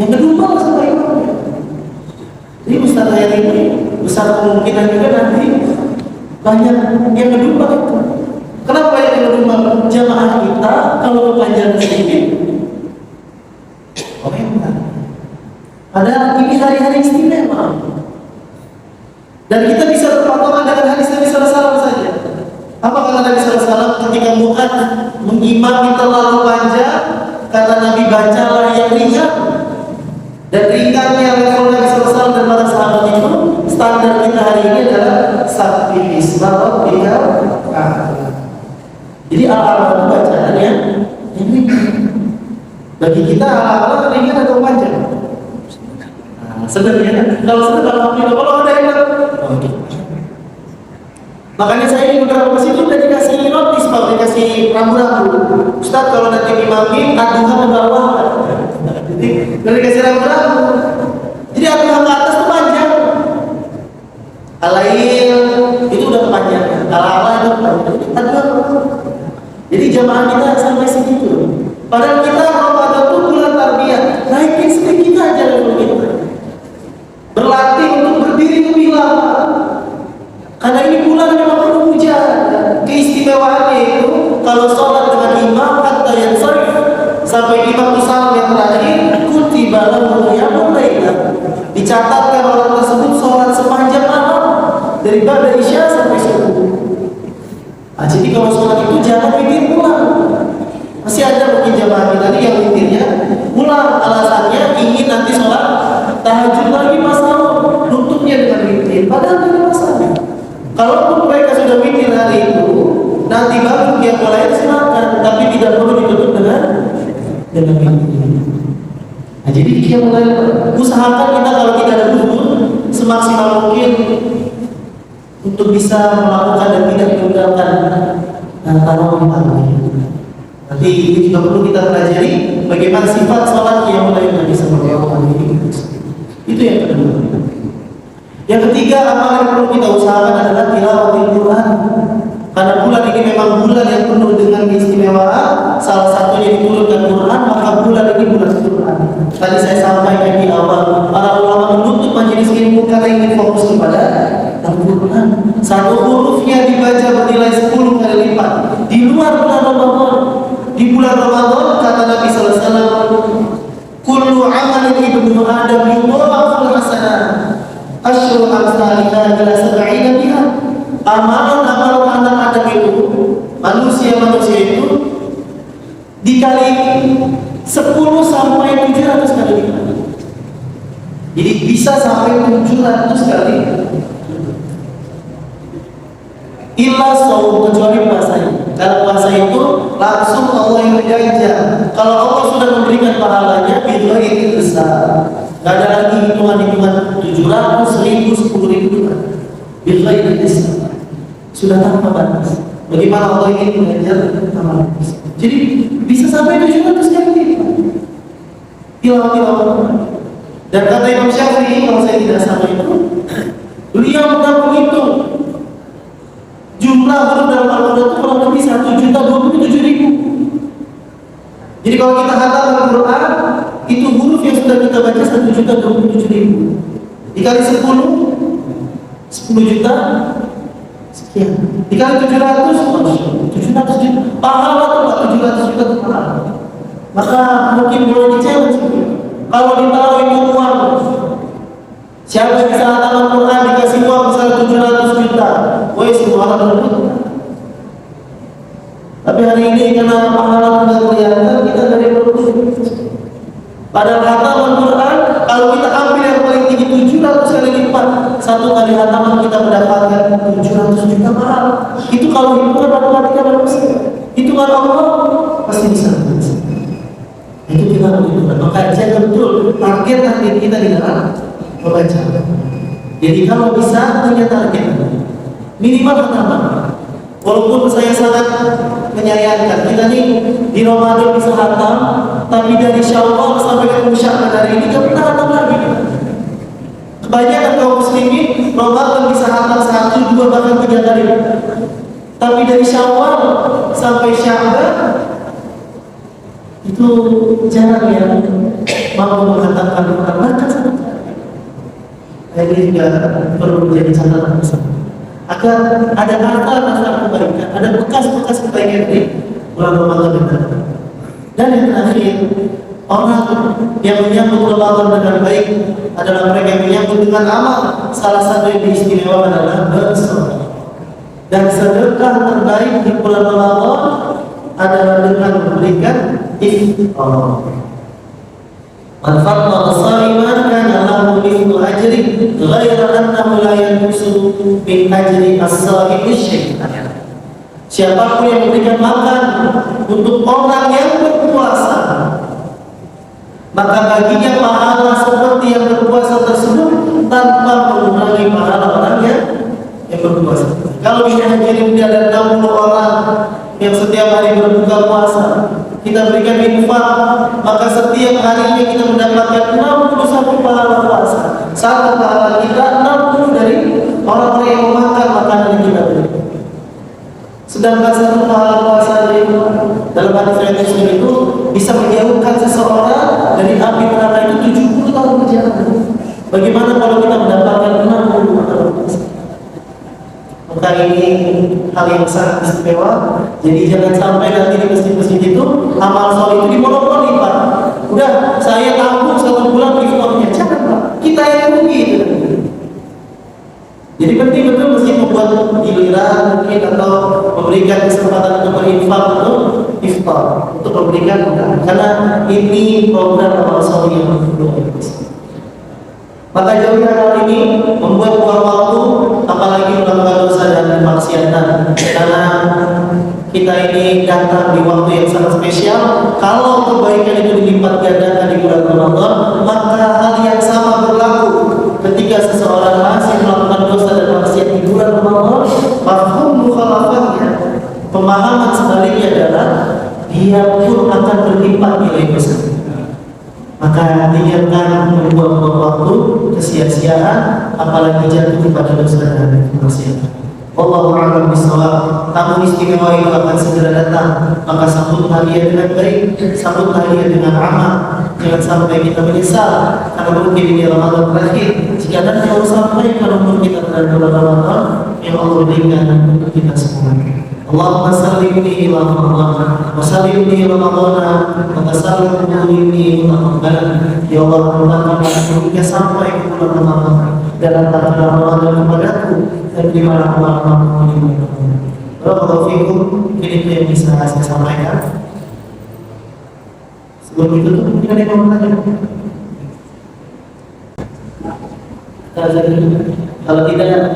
yang kedua sama imam. Jadi Ustaz saya ini besar kemungkinan juga nanti banyak yang kedua itu. Kenapa yang kedua? Jamaah kita kalau kepanjangan sedikit, oke enggak. Padahal ini hari-hari istimewa. Dan kita bisa berpatokan dengan hadis Nabi SAW saja. Apa kata Nabi SAW ketika Mu'ad mengimami terlalu panjang, kata Nabi bacalah yang ringan. Dan ringannya level Nabi SAW dan para sahabat itu, standar kita hari ini adalah Sabbi isma rabbika a'la. Jadi al-a'la itu bacaannya yang ringan. Bagi kita al-a'la ringan atau panjang? Sebenarnya kalau alhamdulillah, kalau ada yang makanya saya ini beberapa masjid itu udah dikasih notis, Pak, dikasih rambu-rambu. Ustaz kalau nanti imami aduhan ke bawah, jadi udah dikasih rambu-rambu. Jadi aduhan ke atas itu panjang, alail itu udah kepanjangan, ala itu aduhan. Jadi jamaah kita sampai segitu. Padahal kita Ramadan itu bulan tarbiyah, naikin sedikit aja level kita. Berlatih untuk berdiri lebih lama. Karena ini bulan memang penuh hujan. Keistimewaannya itu kalau sholat sampai waktu salam yang terakhir, kutiba lahu qiyamul lail. Dicatatkan orang tersebut sholat sepanjang malam dari pada isya sampai subuh. Nah, jadi kalau sholat itu jangan witir pulang. Masih ada mungkin jamaah kita yang witirnya pulang, alasannya ingin nanti sholat tahajud lagi pas malam, nutupnya dengan witir. Padahal tidak masalah. Kalaupun mereka sudah witir hari itu, nanti baru dia mulai silakan, tapi tidak perlu ditutup dengan witir. Nah, jadi dia mulai usahakan kita kalau tidak ada uzur semaksimal mungkin untuk bisa melakukan dan tidak meninggalkan tarawih pagi. Nanti ini juga perlu kita pelajari bagaimana sifat sholat yang mulai Nabi sallallahu alaihi wasallam. Itu yang kedua. Yang ketiga, apa yang perlu kita usahakan adalah tilawatil Quran. Karena bulan ini memang bulan yang penuh dengan keistimewaan. Salah satunya diturunkan Quran, maka bulan ini bulan Quran. Tadi saya sampaikan di awal, para ulama menutup majelis ilmu karena ingin fokus kepada Al-Quran. Satu hurufnya dibaca bernilai 10 kali lipat. Di luar bulan Ramadan, di bulan Ramadan kata Nabi sallallahu alaihi wasallam, kullu amalin ibnu Adam yudha'aful hasanah asyru amsalha ila 70 biha. Amalan-amalan anak Adam itu, manusia itu dikali 10 sampai 700 kali lipat. Jadi bisa sampai 700 kali. Illa saum, kecuali puasanya. Kalau puasa itu langsung Allah yang menjaga. Kalau Allah sudah memberikan pahalanya, bid'ah besar. Gak ada lagi hitungan 700, 1000, 10.000 kan. Bid'ah besar. Sudah tanpa batas. Bagaimana Allah ingin mengajar amal. Jadi bisa sampai 700 kali lipat. Tilawah. Dan kata Imam Syafi'i, kalau saya tidak salah itu, beliau pernah menghitung jumlah huruf dalam Al-Quran itu kurang lebih 1.027.000. Jadi kalau kita khatam Al-Quran, itu huruf yang sudah kita baca 1.027.000. Dikali 10 juta sekian. Dikali 700 juta. Pahala atau 700 juta pahala. Maka mungkin boleh di-challenge. Kalau ditaruh itu uang, siapa yang bisa khatam Al-Quran dikasih uang misalnya 700 juta, woi semua orang berebut. Tapi hari ini karena pahala tidak kelihatan, kita dari berebut. Padahal khatam Al-Quran, kalau kita ambil yang paling tinggi 700 kali lipat, satu kali khataman kita mendapatkan 700 juta pahala. Itu kalau hitungan matematika manusia, hitungan Allah pasti bisa. Itu kita harus maka jaga betul target kita di dalam membaca. Jadi kalau bisa punya target minimal khataman. Walaupun saya sangat menyayangkan kita nih di Ramadan bisa khatam, tapi dari Syawal sampai ke Sya'ban hari ini tidak pernah khatam lagi. Kebanyakan kaum muslimin Ramadan bisa khatam 1, 2, bahkan 3 kali. Tapi dari Syawal sampai Sya'ban itu jarang yang mampu mengatakan Quran bahkan sama. Ini juga perlu menjadi catatan bersama. Agar ada asar kebaikan, ada bekas-bekas kebaikan di bulan Ramadan ini. Dan yang terakhir, orang yang menyambut Ramadan dengan baik adalah mereka yang menyambut dengan amal. Salah satu yang diistimewakan adalah bersedekah. Dan sedekah terbaik di bulan Ramadan adalah dengan memberikan iftar. Man farada sha'iman kana lahu mithlu ajri ghaira annahu la yanqusu min ajri as-sha'imi syai'an. Siapapun yang memberikan makan untuk orang yang berpuasa, maka baginya pahala seperti yang berpuasa tersebut tanpa mengurangi pahala orang yang berpuasa. Kalau di Hajirin ada 60 orang yang setiap hari berbuka puasa, kita berikan infak, maka setiap harinya kita mendapatkan 61 pahala puasa. Satu pahala kita 60 dari orang-orang yang memakan makanan yang kita beri. Sedangkan satu pahala puasa dalam hadis itu bisa menjauhkan seseorang dari api neraka itu 70 tahun perjalanan. Bagaimana kalau kita mendapatkan 60 pahala puasa? Maka ini hal yang sangat istimewa. Jadi jangan sampai nanti di masjid-masjid itu amal soleh itu dimonopoli, Pak. Udah saya tanggung 1 bulan iftarnya, jangan Pak. Kita yang rugi. Jadi penting betul masjid membuat giliran mungkin atau memberikan kesempatan untuk berinfak untuk iftar, untuk memberikan, karena ini program amal soleh yang luar biasa. Maka jauhkan hal ini, membuat buang waktu, apalagi melakukan dosa dan maksiatan. Karena kita ini datang di waktu yang sangat spesial. Kalau kebaikan itu dilipat gandakan di bulan Ramadan, maka hal yang sama berlaku ketika seseorang masih melakukan dosa dan maksiat di bulan Ramadan. Mafhum mukhalafahnya, pemahaman sebaliknya adalah dia pun akan berlipat nilai dosa. Maka tinggalkan membuang-buang waktu, kesia-siaan, apalagi jatuh kepada dosa dan maksiat. Wallahu a'lam bishawab. Tamu istimewa itu akan segera datang, maka sambut hadiah dengan baik, sambut hadiah dengan amal. Jangan sampai kita menyesal karena mungkin ini Ramadan terakhir. Jika nanti Allah sampaikan umur kita pada bulan Ramadan yang Allah berikan untuk kita semua. Allahumma sallimni ila Ramadan wa sallimni Ramadan wa tasallimni Ramadan. Ya Allah, mudah-mudahan hingga sampai ke bulan Ramadan dan hantarkanlah Ramadan kepadaku dan berikanlah amal-amal di bulan Ramadan. Barakallahu fikum. Ini yang bisa saya sampaikan. Sebelum itu mungkin ada yang mau bertanya? Kalau tidak,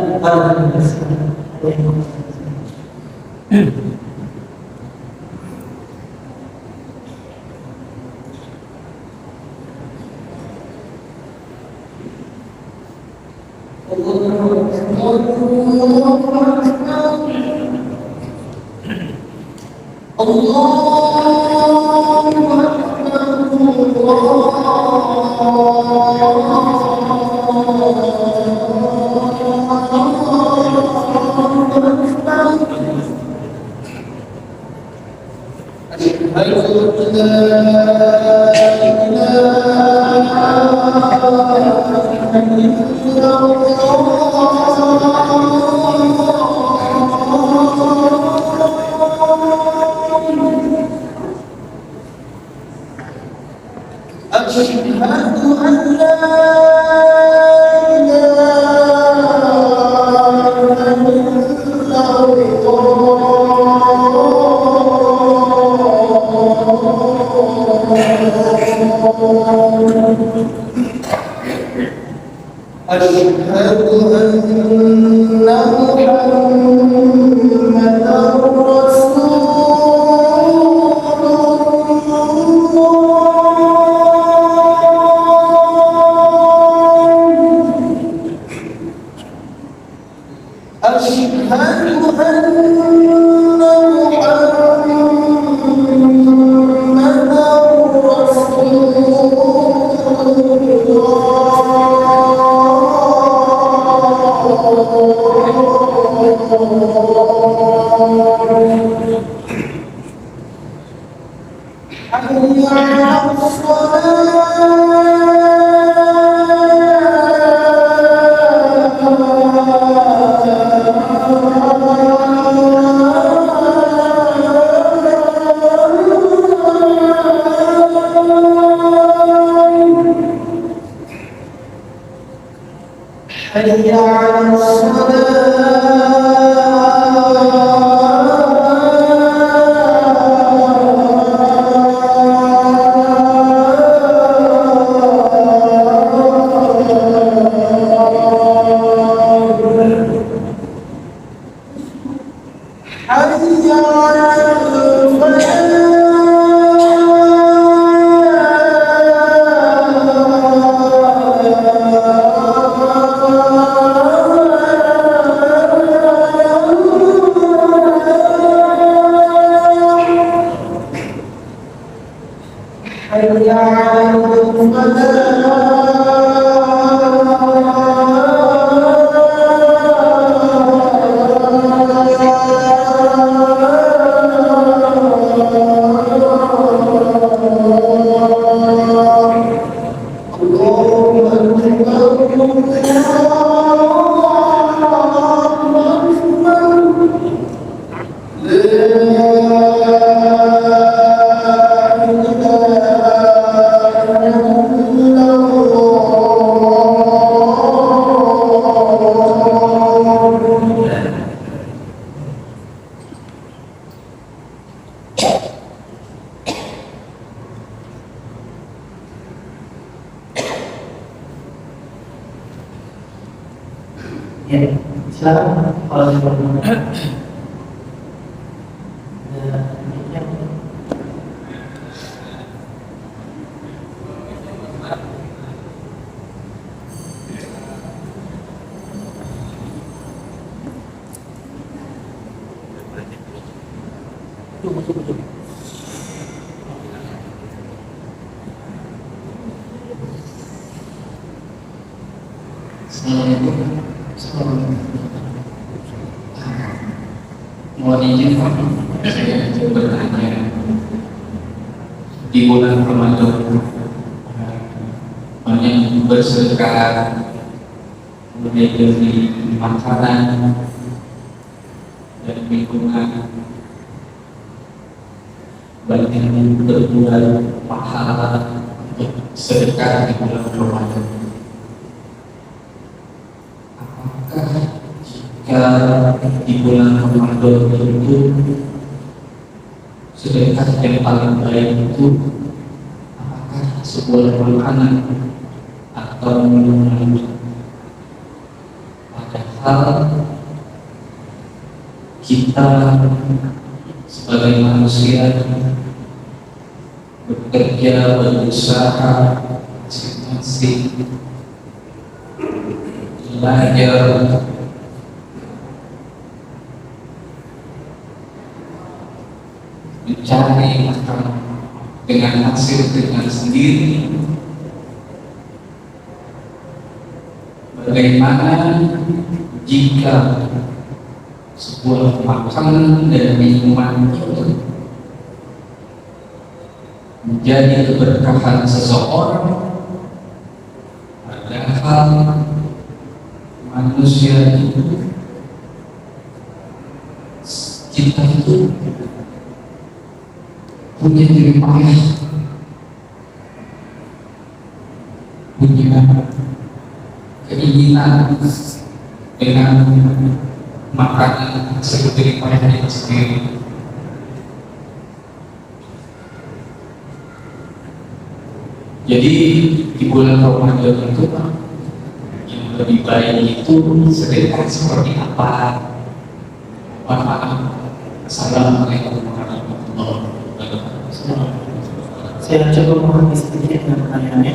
Ya, silakan kalau yang bertanya. Mohon izin saya bertanya, di bulan Ramadan banyak bersedekah, mulai dari makanan dan minuman, banyak yang berbuat pahala untuk sedekah di bulan Ramadan. Apakah di bulan Ramadan itu sedekah yang paling baik itu apakah sebuah makanan atau minuman? Padahal kita sebagai manusia bekerja, berusaha masing-masing, belajar, mencari makan dengan hasil dengan sendiri. Bagaimana jika sebuah makanan dan minuman itu menjadi keberkahan seseorang, padahal manusia itu, kita itu punya jerih payah, punya keinginan dengan makanan seperti payah itu sendiri. Jadi di bulan Ramadan itu yang lebih baik itu sedekah seperti apa? Assalamualaikum warahmatullahi wabarakatuh. Saya coba memahami sedikit dengan pertanyaannya.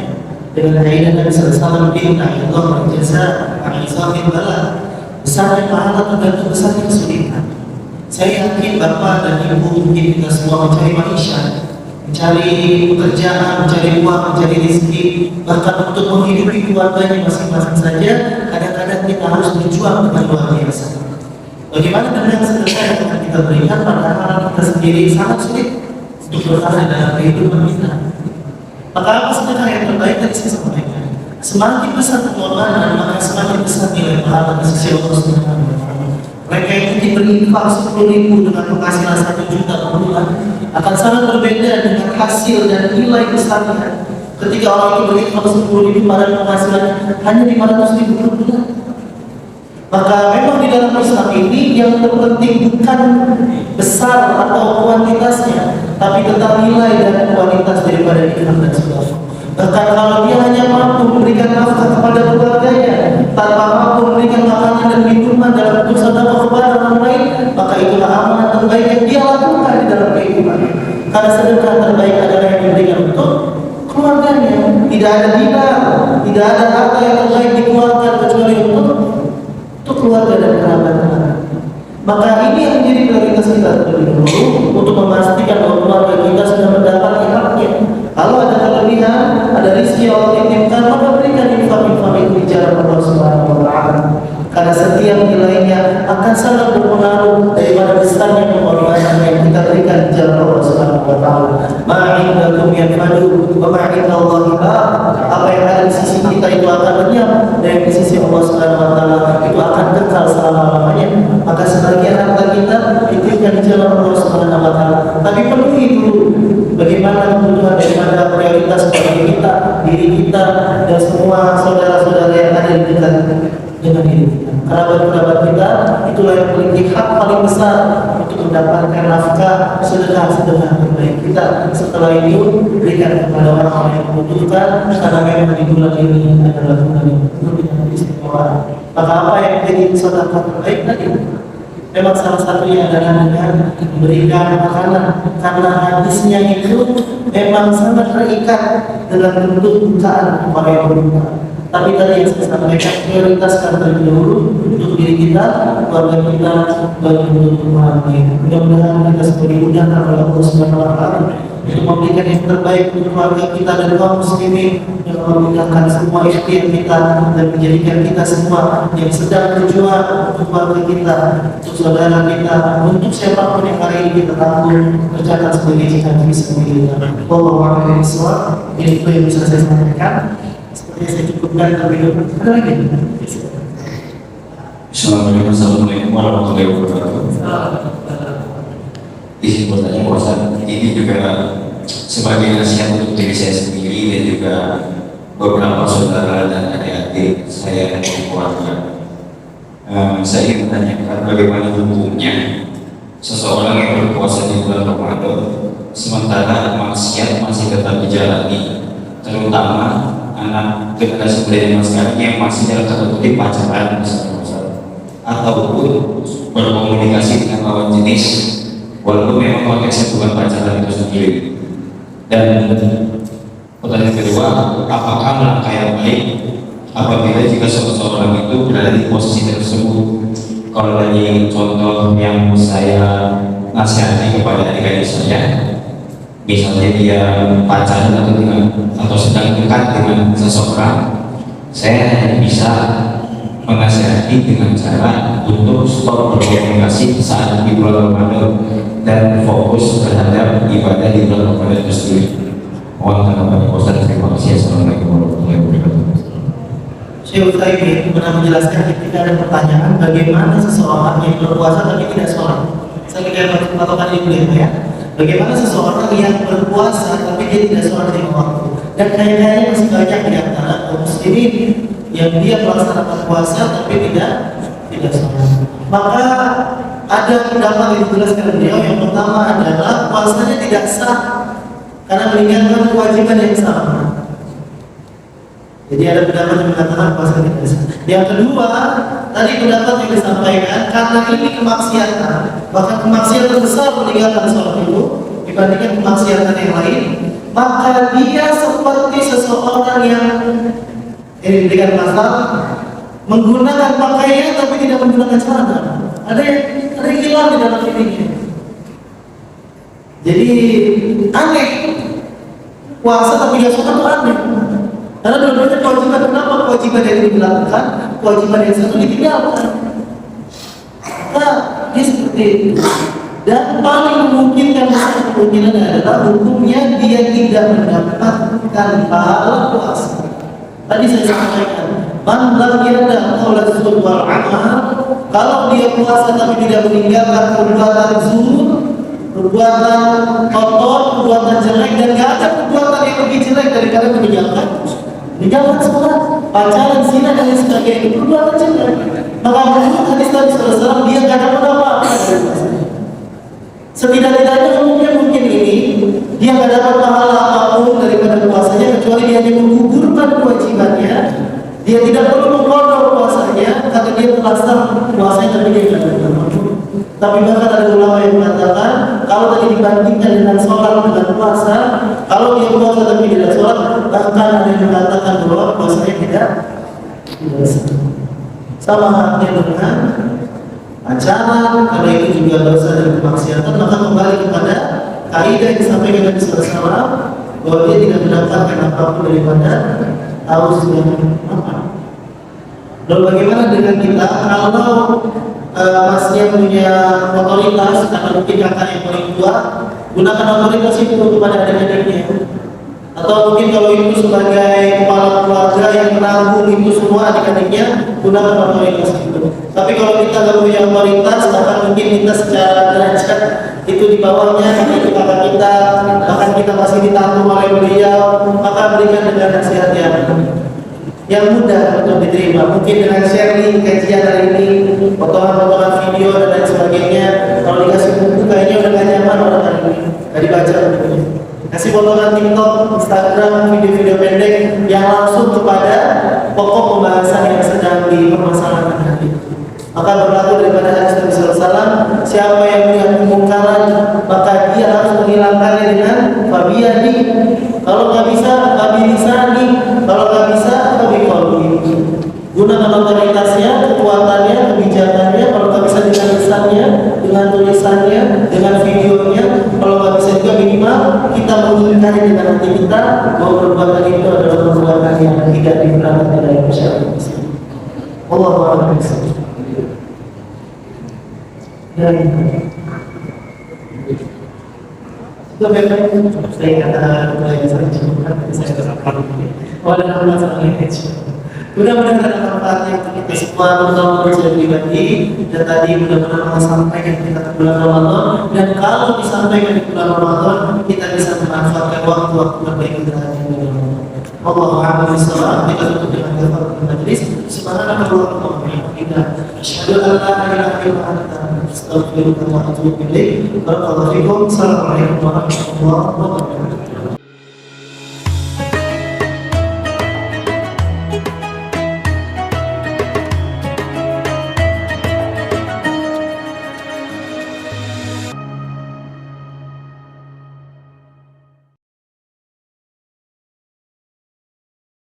Dengan kaidah Nabi SAW bin Allah berjasa Al-Isafir Bala, besarnya pahala tergantung besarnya kesulitan. Saya yakin Bapak dan Ibu mungkin kita semua mencari maisha, mencari pekerjaan, mencari uang, mencari rezeki, bahkan untuk menghidupi keluarganya masing-masing saja. Kadang-kadang kita harus berjuang dengan luar biasa. Bagaimana dengan sedekah yang akan kita berikan padahal kita sendiri sangat sulit untuk bertahan dalam kehidupan kita? Maka apa sedekah yang terbaik tadi saya sampaikan? Semakin besar pengorbanan, maka semakin besar nilai pahala di sisi Allah Subhanahu wa Ta'ala. Mereka yang ingin berinfak 10.000 dengan penghasilan 1 juta per bulan akan sangat berbeda dengan hasil dan nilai besarnya ketika orang itu berinfak 10.000 pada penghasilan hanya 500.000 per bulan. Maka memang di dalam Islam ini yang terpenting bukan besar atau kuantitasnya, tapi tentang nilai dan kualitas daripada infak dan sedekah. Bahkan kalau dia hanya mampu memberikan nafkah kepada keluarganya, tanpa mampu memberikan makanan dan minuman dalam bentuk sedekah kepada orang lain, maka itulah amanah terbaik yang dia lakukan di dalam kehidupannya. Karena sedekah terbaik adalah yang diberikan untuk keluarganya. Tidak ada dinar, tidak ada harta yang terbaik dikeluarkan kecuali untuk keluarga dan kerabat. Maka ini yang menjadi prioritas kita terlebih dahulu untuk memastikan bahwa keluarga kita sudah mendapat haknya. Kalau ada kelebihan, ada rezeki yang Allah titipkan, maka berikan infak-infak itu di jalan Allah Subhanahu wa Ta'ala. Karena setiap nilainya akan sangat berpengaruh daripada besarnya pengorbanan yang kita berikan di jalan Allah Subhanahu wa Ta'ala. Ma'indakum yanfadu wa ma'indallahi baq. Apa yang ada di sisi kita itu akan lenyap, dan di sisi Allah Subhanahu wa Ta'ala itu akan kekal selama-lamanya. maka sebagian harta kita dititipkan di jalan Allah Subhanahu wa taala. Tapi penuhi dulu bagaimana kebutuhan daripada prioritas keluarga kita, diri kita, dan semua saudara-saudara yang ada di dekat dengan diri kita. Kerabat-kerabat kita itulah yang memiliki hak paling besar untuk mendapatkan nafkah sedekah-sedekah terbaik kita. Setelah itu berikan kepada orang-orang yang membutuhkan, karena memang di bulan ini adalah bulan yang penuh dengan istimewa. Maka apa yang menjadi sedekah terbaik tadi? Memang salah satunya adalah dengan memberikan makanan, karena hadisnya itu memang sangat terikat dengan kedudukan orang yang berbuka. Tapi tadi yang saya sampaikan, prioritaskan terlebih dahulu untuk diri kita, keluarga kita, bagi untuk orang lain. Mudah-mudahan kita sebagai undangan oleh Allah Subhanahu wa taala untuk memberikan yang terbaik untuk keluarga kita dan kaum muslimin, yang memudahkan semua ikhtiar kita dan menjadikan kita semua yang sedang berjuang untuk keluarga kita, untuk saudara kita, untuk siapapun yang hari ini kita tanggung tercatat sebagai jihad fisabilillah. Wallahu a'lam bishawab. Ini itu yang bisa saya sampaikan. Seperti saya cukupkan terlebih dahulu. Ada lagi? Assalamualaikum warahmatullahi wabarakatuh. Izin bertanya puasa ini juga sebagai nasihat untuk diri saya sendiri dan juga beberapa saudara dan adik-adik saya di keluarga. Saya ingin menanyakan bagaimana hukumnya seseorang yang berpuasa di bulan Ramadan sementara maksiat masih tetap dijalani, terutama anak generasi muda yang sekarang yang masih dalam tanda kutip pacaran ataupun berkomunikasi dengan lawan jenis, walaupun memang konteksnya bukan pacaran itu sendiri. Dan pertanyaan kedua, apakah langkah yang baik apabila jika seseorang itu berada di posisi tersebut? Kalau dari contoh yang saya nasihati kepada adik-adik saya, misalnya dia pacaran atau sedang dekat dengan seseorang, saya hanya bisa menasihati dengan cara untuk stop berkomunikasi saat di bulan Ramadan dan fokus terhadap ibadah di bulan Ramadan itu sendiri. Mohon tanggapan Ustaz. Terima kasih. Assalamualaikum warahmatullahi wabarakatuh. Syekh Utsaimin pernah menjelaskan ketika ada pertanyaan bagaimana seseorang yang berpuasa tapi tidak sholat. Saya kira patokan ini dulu ya. Bagaimana seseorang yang berpuasa tapi dia tidak sholat lima waktu, dan kayaknya masih banyak di antara kaum muslimin yang dia melaksanakan puasa tapi tidak sholat. Maka ada pendapat yang dijelaskan beliau. Yang pertama adalah puasanya tidak sah karena meninggalkan kewajiban yang sama. Jadi ada pendapat yang mengatakan puasa tidak sah. Yang kedua, tadi pendapat yang disampaikan karena ini kemaksiatan, maka kemaksiatan besar meninggalkan sholat itu dibandingkan kemaksiatan yang lain, maka dia seperti seseorang yang ini diberikan masalah menggunakan pakaian tapi tidak menggunakan celana. Ada yang hilang di dalam dirinya. Jadi aneh, puasa tapi tidak sholat itu aneh. Karena dua-duanya kewajiban. Kenapa kewajiban yang dilakukan, kewajiban yang satu ditinggalkan? Nah, dia seperti itu. Dan paling memungkinkan besar kemungkinan adalah hukumnya dia tidak mendapatkan pahala puasa. Tadi saya sampaikan, man lam yada qaula zur wal amal, kalau dia puasa tapi tidak meninggalkan perbuatan zur, perbuatan kotor, perbuatan jelek, dan tidak ada perbuatan yang lebih jelek daripada meninggalkan sholat, pacaran, zina, dan lain sebagainya, perbuatan jelek. Maka menurut hadis Nabi SAW, dia tidak dapat apa-apa dari puasanya. Setidak-tidaknya mungkin ini dia tidak dapat pahala apapun daripada puasanya, kecuali dia hanya menggugurkan kewajibannya. Dia tidak perlu mengkodok puasanya karena dia telah sah puasanya, tapi dia tidak dapat. Tapi bahkan ada ulama yang mengatakan kalau tadi dibandingkan dengan sholat dengan puasa, kalau dia puasa tapi tidak sholat, bahkan ada yang mengatakan bahwa puasanya tidak sah. Sama halnya dengan pacaran, karena itu juga dosa dan kemaksiatan. Maka kembali kepada kaidah yang disampaikan Nabi SAW bahwa dia tidak mendapatkan apapun daripada haus dan lapar. Lalu bagaimana dengan kita kalau masnya punya otoritas, karena mungkin kakak yang paling tua, gunakan otoritas itu kepada adik-adiknya. Atau mungkin kalau itu sebagai kepala keluarga yang menanggung itu semua adik-adiknya, gunakan otoritas itu. Tapi kalau kita nggak punya otoritas, bahkan mungkin kita secara derajat itu di bawahnya, itu kakak kita, bahkan kita masih ditampung oleh beliau, maka berikan dengan nasihat yang mudah untuk diterima. Mungkin dengan share link kajian hari ini, potongan-potongan video dan lain sebagainya. Kalau dikasih buku kayaknya udah gak nyaman orang hari ini, gak dibaca bukunya. Kasih potongan TikTok, Instagram, video-video pendek yang langsung kepada pokok pembahasan yang sedang dipermasalahkan hari ini. Maka berlaku daripada hadis Nabi SAW, siapa yang melihat kemungkaran maka dia harus menghilangkannya dengan fabiyadi. Kalau nggak bisa, fabilisani. Kalau nggak bisa, fabiqalbi. Gunakan otoritasnya, kekuatannya, kebijakannya. Kalau nggak bisa dengan lisannya, dengan tulisannya, dengan videonya. Kalau nggak bisa juga minimal kita mengingkari dengan hati kita bahwa perbuatan itu adalah perbuatan yang tidak dibenarkan dalam syariat Islam. Allahu a'lam. Ya, itu memang saya katakan mulai saya cukupkan, saya terapkan. Walaupun masalah ini, mudah-mudahan ada manfaatnya untuk kita semua, terutama untuk saya pribadi. Dan tadi mudah-mudahan Allah sampaikan kita ke bulan Ramadan. Dan kalau disampaikan di bulan Ramadan, kita bisa memanfaatkan waktu-waktu terbaik kita di bulan Ramadan. Allahu a'lam bishawab. Kita tutup dengan kafarat majlis. Subhanallah wa bihamdihi, asyhadu an la ilaha illa anta, astaghfiruka wa atubu ilaik. Barakallahu fikum. Assalamualaikum warahmatullahi wabarakatuh.